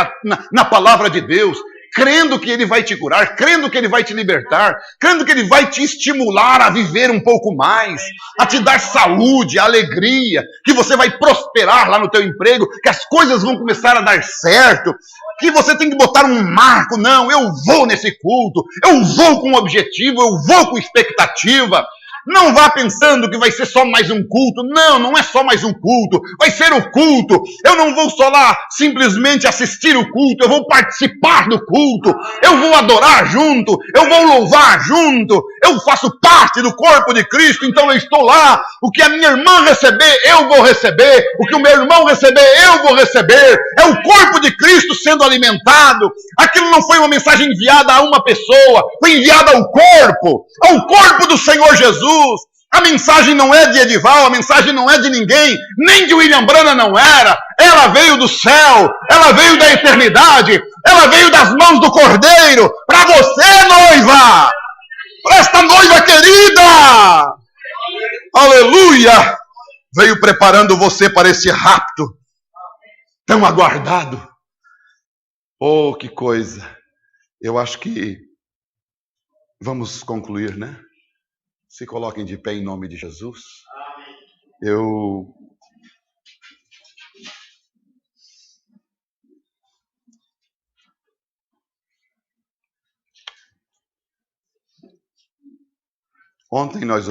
Speaker 2: na palavra de Deus, crendo que Ele vai te curar, crendo que Ele vai te libertar, crendo que Ele vai te estimular a viver um pouco mais, a te dar saúde, alegria, que você vai prosperar lá no teu emprego, que as coisas vão começar a dar certo, que você tem que botar um marco. Não, eu vou nesse culto, eu vou com objetivo, eu vou com expectativa. Não vá pensando que vai ser só mais um culto. Não, não é só mais um culto. Vai ser o culto. Eu não vou só lá simplesmente assistir o culto. Eu vou participar do culto. Eu vou adorar junto. Eu vou louvar junto. Eu faço parte do corpo de Cristo. Então eu estou lá. O que a minha irmã receber, eu vou receber. O que o meu irmão receber, eu vou receber. É o corpo de Cristo sendo alimentado. Aquilo não foi uma mensagem enviada a uma pessoa. Foi enviada ao corpo do Senhor Jesus. A mensagem não é de Edival, a mensagem não é de ninguém, nem de William Branham não era. Ela veio do céu, ela veio da eternidade, ela veio das mãos do Cordeiro, para você, noiva, para esta noiva querida. Aleluia! Veio preparando você para esse rapto tão aguardado. Oh, que coisa! Eu acho que vamos concluir, né? Se coloquem de pé em nome de Jesus. Ontem nós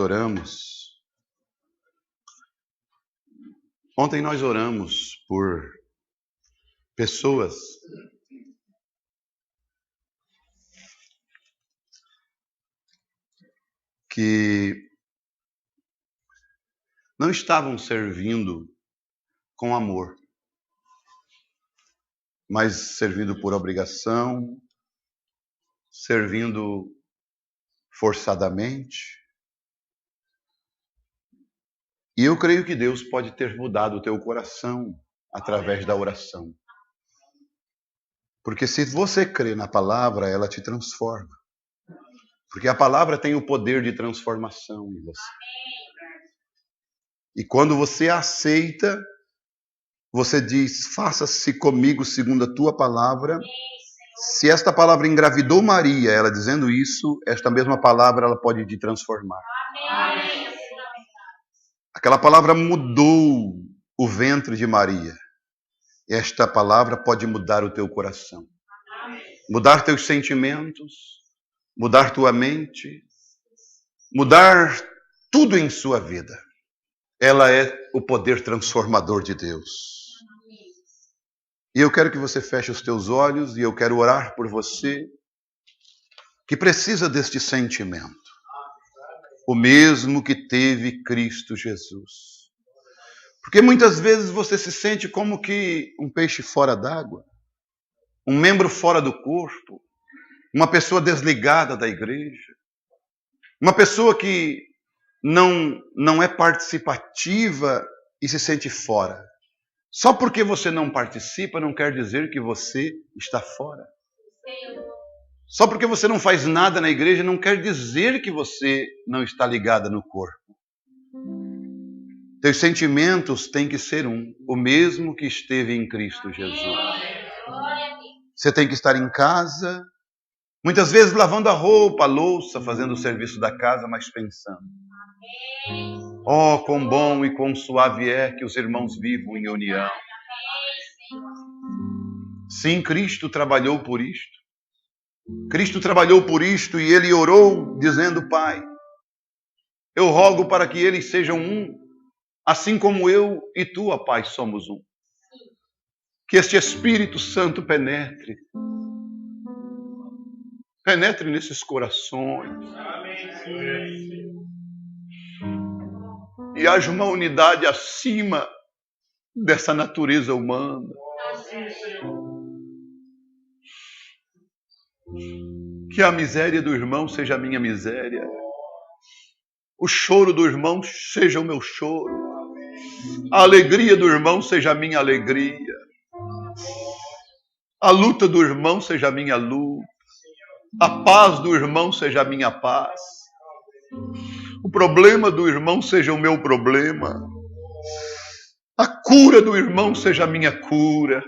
Speaker 2: oramos por pessoas que não estavam servindo com amor, mas servindo por obrigação, servindo forçadamente. E eu creio que Deus pode ter mudado o teu coração através da oração. Porque se você crê na palavra, ela te transforma. Porque a palavra tem o poder de transformação em você. E quando você aceita, você diz: faça-se comigo segundo a tua palavra. Se esta palavra engravidou Maria, ela dizendo isso, esta mesma palavra ela pode te transformar. Aquela palavra mudou o ventre de Maria. Esta palavra pode mudar o teu coração. Mudar teus sentimentos, mudar tua mente, mudar tudo em sua vida. Ela é o poder transformador de Deus. E eu quero que você feche os teus olhos e eu quero orar por você que precisa deste sentimento. O mesmo que teve Cristo Jesus. Porque muitas vezes você se sente como que um peixe fora d'água, um membro fora do corpo, uma pessoa desligada da igreja, uma pessoa que não é participativa e se sente fora. Só porque você não participa não quer dizer que você está fora. Só porque você não faz nada na igreja não quer dizer que você não está ligada no corpo. Teus sentimentos têm que ser o mesmo que esteve em Cristo Jesus. Você tem que estar em casa, muitas vezes lavando a roupa, a louça, fazendo o serviço da casa, mas pensando: oh, quão bom e quão suave é que os irmãos vivam em união. Sim, Cristo trabalhou por isto. Cristo trabalhou por isto e Ele orou dizendo: Pai, eu rogo para que eles sejam um, assim como eu e tu, ó Pai, somos um. Que este Espírito Santo penetre nesses corações. E haja uma unidade acima dessa natureza humana. Que a miséria do irmão seja a minha miséria. O choro do irmão seja o meu choro. A alegria do irmão seja a minha alegria. A luta do irmão seja a minha luta. A paz do irmão seja a minha paz. O problema do irmão seja o meu problema. A cura do irmão seja a minha cura.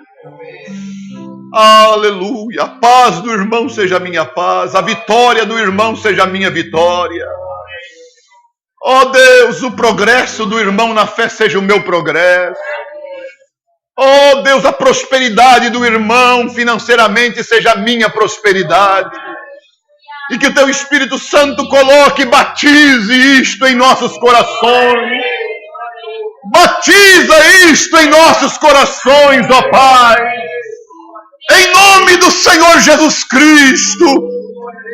Speaker 2: Aleluia. A paz do irmão seja a minha paz. A vitória do irmão seja a minha vitória. Oh Deus, o progresso do irmão na fé seja o meu progresso. Oh Deus, a prosperidade do irmão financeiramente seja a minha prosperidade. E que o teu Espírito Santo coloque, batize isto em nossos corações. Batiza isto em nossos corações, ó Pai. Em nome do Senhor Jesus Cristo.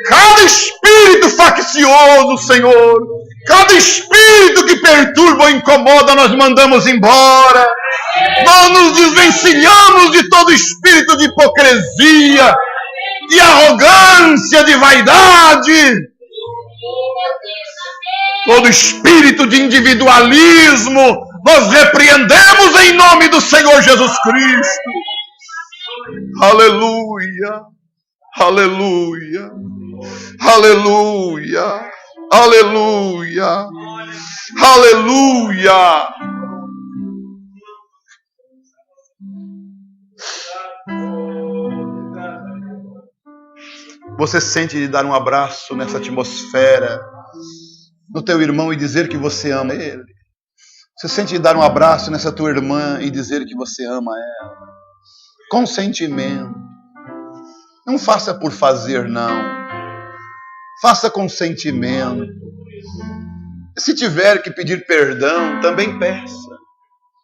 Speaker 2: Cada espírito faccioso, Senhor, cada espírito que perturba ou incomoda, nós mandamos embora. Nós nos desvencilhamos de todo espírito de hipocrisia, de arrogância, de vaidade. Todo espírito de individualismo, nós repreendemos em nome do Senhor Jesus Cristo. Aleluia, aleluia, aleluia, aleluia, aleluia. Você sente de dar um abraço nessa atmosfera no teu irmão e dizer que você ama ele? Você sente de dar um abraço nessa tua irmã e dizer que você ama ela? Com sentimento. Não faça por fazer, não. Faça com sentimento. Se tiver que pedir perdão, também peça.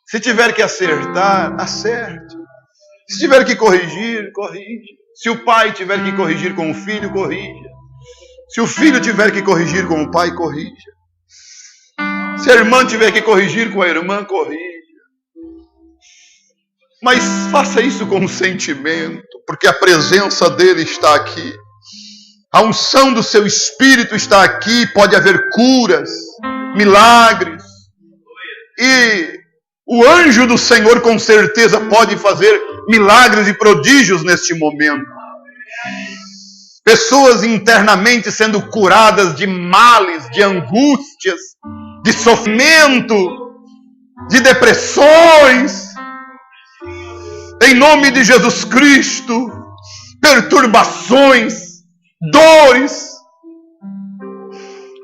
Speaker 2: Se tiver que acertar, acerte. Se tiver que corrigir, corrija. Se o pai tiver que corrigir com o filho, corrija. Se o filho tiver que corrigir com o pai, corrija. Se a irmã tiver que corrigir com a irmã, corrija. Mas faça isso com sentimento, porque a presença dele está aqui. A unção do seu Espírito está aqui. Pode haver curas, milagres. E o anjo do Senhor com certeza pode fazer milagres e prodígios neste momento. Pessoas internamente sendo curadas de males, de angústias, de sofrimento, de depressões. Em nome de Jesus Cristo, perturbações, dores.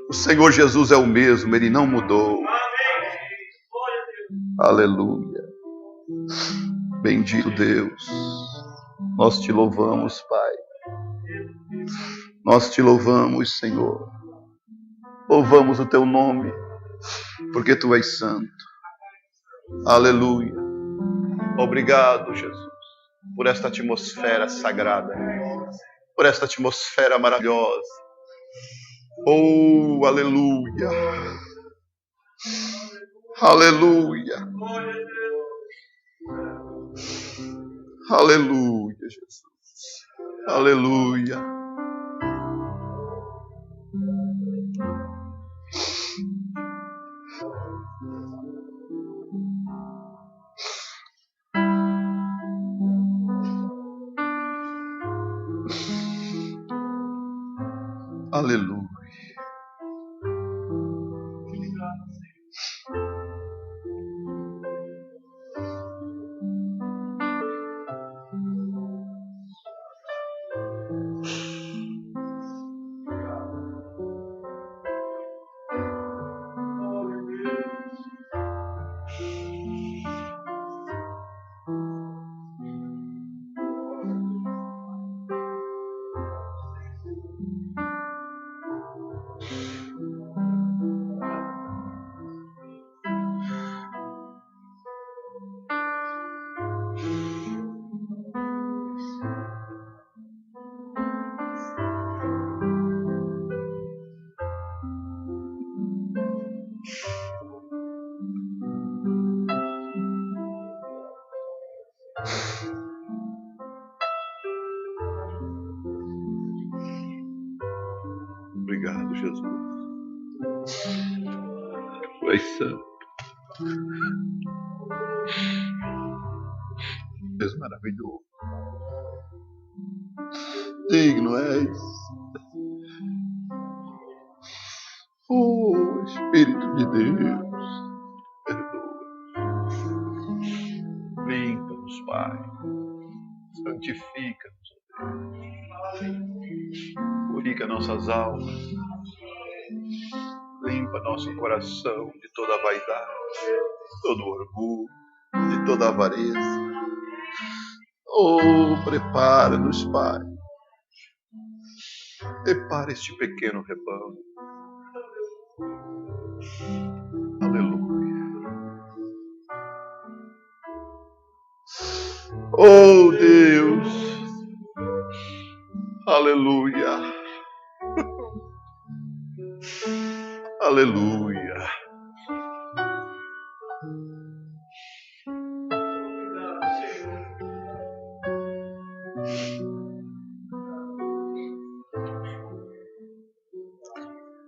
Speaker 2: O Senhor Jesus é o mesmo, Ele não mudou. Aleluia. Bendito Deus. Nós te louvamos, Pai. Nós te louvamos, Senhor. Louvamos o teu nome, porque tu és santo. Aleluia. Obrigado, Jesus, por esta atmosfera sagrada, por esta atmosfera maravilhosa. Oh, aleluia. Aleluia. Aleluia, Jesus. Aleluia. Aleluia. Tu és santo. És maravilhoso. Digno és. Oh, Espírito de Deus, perdoa. Limpa-nos, Pai. Santifica-nos, ó Deus. Purifica nossas almas. Limpa nosso coração de toda vaidade, de todo orgulho, de toda avareza. Oh, prepara-nos, Pai. Prepara este pequeno rebanho. Aleluia. Oh, Deus. Aleluia. Aleluia.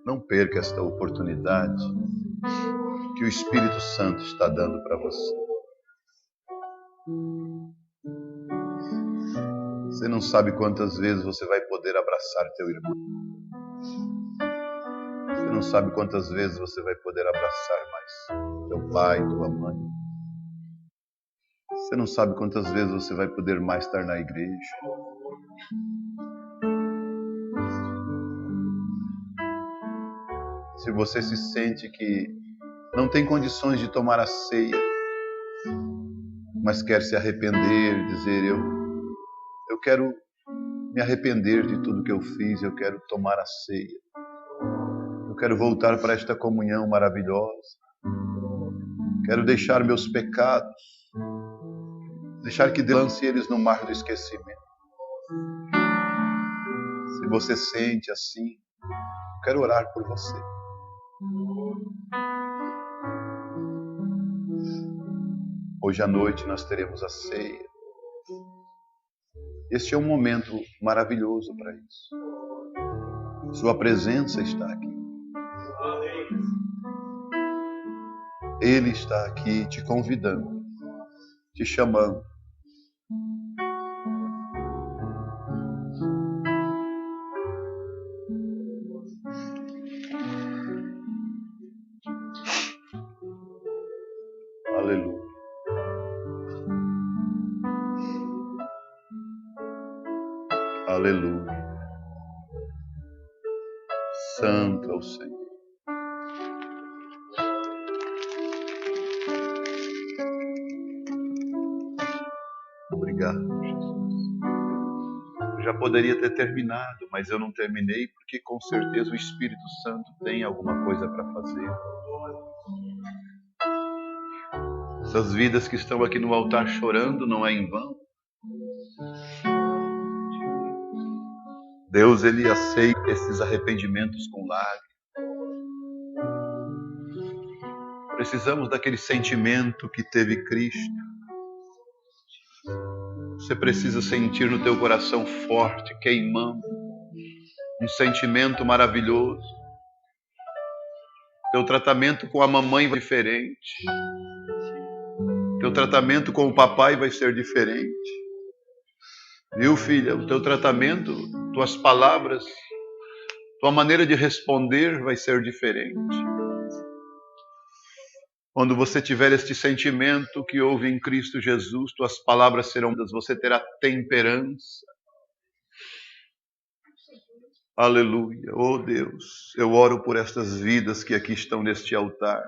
Speaker 2: Não perca esta oportunidade que o Espírito Santo está dando para você. Você não sabe quantas vezes você vai poder abraçar teu irmão. Você não sabe quantas vezes você vai poder abraçar mais teu pai, tua mãe. Você não sabe quantas vezes você vai poder mais estar na igreja. Se você se sente que não tem condições de tomar a ceia, mas quer se arrepender, dizer, eu quero me arrepender de tudo que eu fiz, eu quero tomar a ceia. Eu quero voltar para esta comunhão maravilhosa. Quero deixar meus pecados, deixar que Deus lance eles no mar do esquecimento. Se você sente assim, eu quero orar por você. Hoje à noite nós teremos a ceia. Este é um momento maravilhoso para isso. Sua presença está aqui. Ele está aqui te convidando, te chamando. Aleluia. Aleluia. Santo é o Senhor. Obrigado, Jesus. Eu já poderia ter terminado, mas eu não terminei porque com certeza o Espírito Santo tem alguma coisa para fazer. Essas vidas que estão aqui no altar chorando não é em vão. Deus, Ele aceita esses arrependimentos com lágrimas. Precisamos daquele sentimento que teve Cristo. Você precisa sentir no teu coração forte, queimando, um sentimento maravilhoso. Teu tratamento com a mamãe vai ser diferente. Teu tratamento com o papai vai ser diferente. Viu, filha? O teu tratamento, tuas palavras, tua maneira de responder vai ser diferente. Quando você tiver este sentimento que houve em Cristo Jesus, tuas palavras serão, você terá temperança. Aleluia. Oh Deus, eu oro por estas vidas que aqui estão neste altar.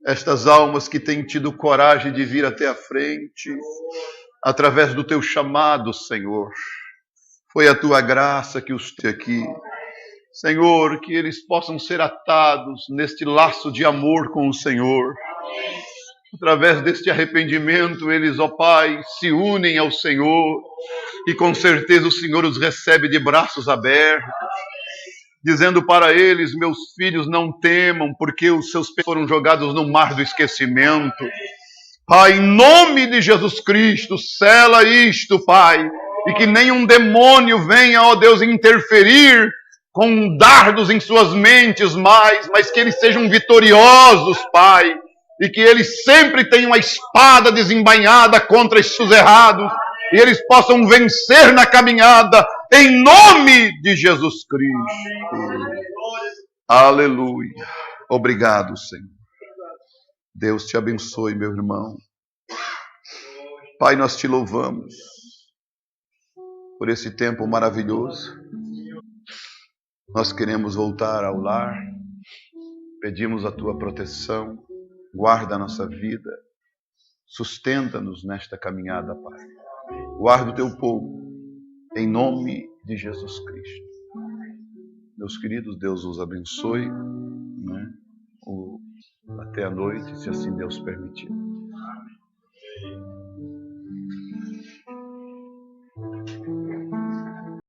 Speaker 2: Estas almas que têm tido coragem de vir até a frente, através do teu chamado, Senhor. Foi a tua graça que os tem aqui. Senhor, que eles possam ser atados neste laço de amor com o Senhor. Através deste arrependimento, eles, ó Pai, se unem ao Senhor. E com certeza o Senhor os recebe de braços abertos, dizendo para eles, meus filhos, não temam, porque os seus pecados foram jogados no mar do esquecimento. Pai, em nome de Jesus Cristo, sela isto, Pai, e que nenhum demônio venha, ó Deus, interferir com dardos em suas mentes mas que eles sejam vitoriosos, Pai, e que eles sempre tenham a espada desembainhada contra esses errados, e eles possam vencer na caminhada, em nome de Jesus Cristo. Aleluia. Obrigado, Senhor. Deus te abençoe, meu irmão. Pai, nós te louvamos por esse tempo maravilhoso. Nós queremos voltar ao lar. Pedimos a tua proteção. Guarda a nossa vida. Sustenta-nos nesta caminhada, Pai. Guarda o teu povo. Em nome de Jesus Cristo. Meus queridos, Deus os abençoe. Até a noite, se assim Deus permitir.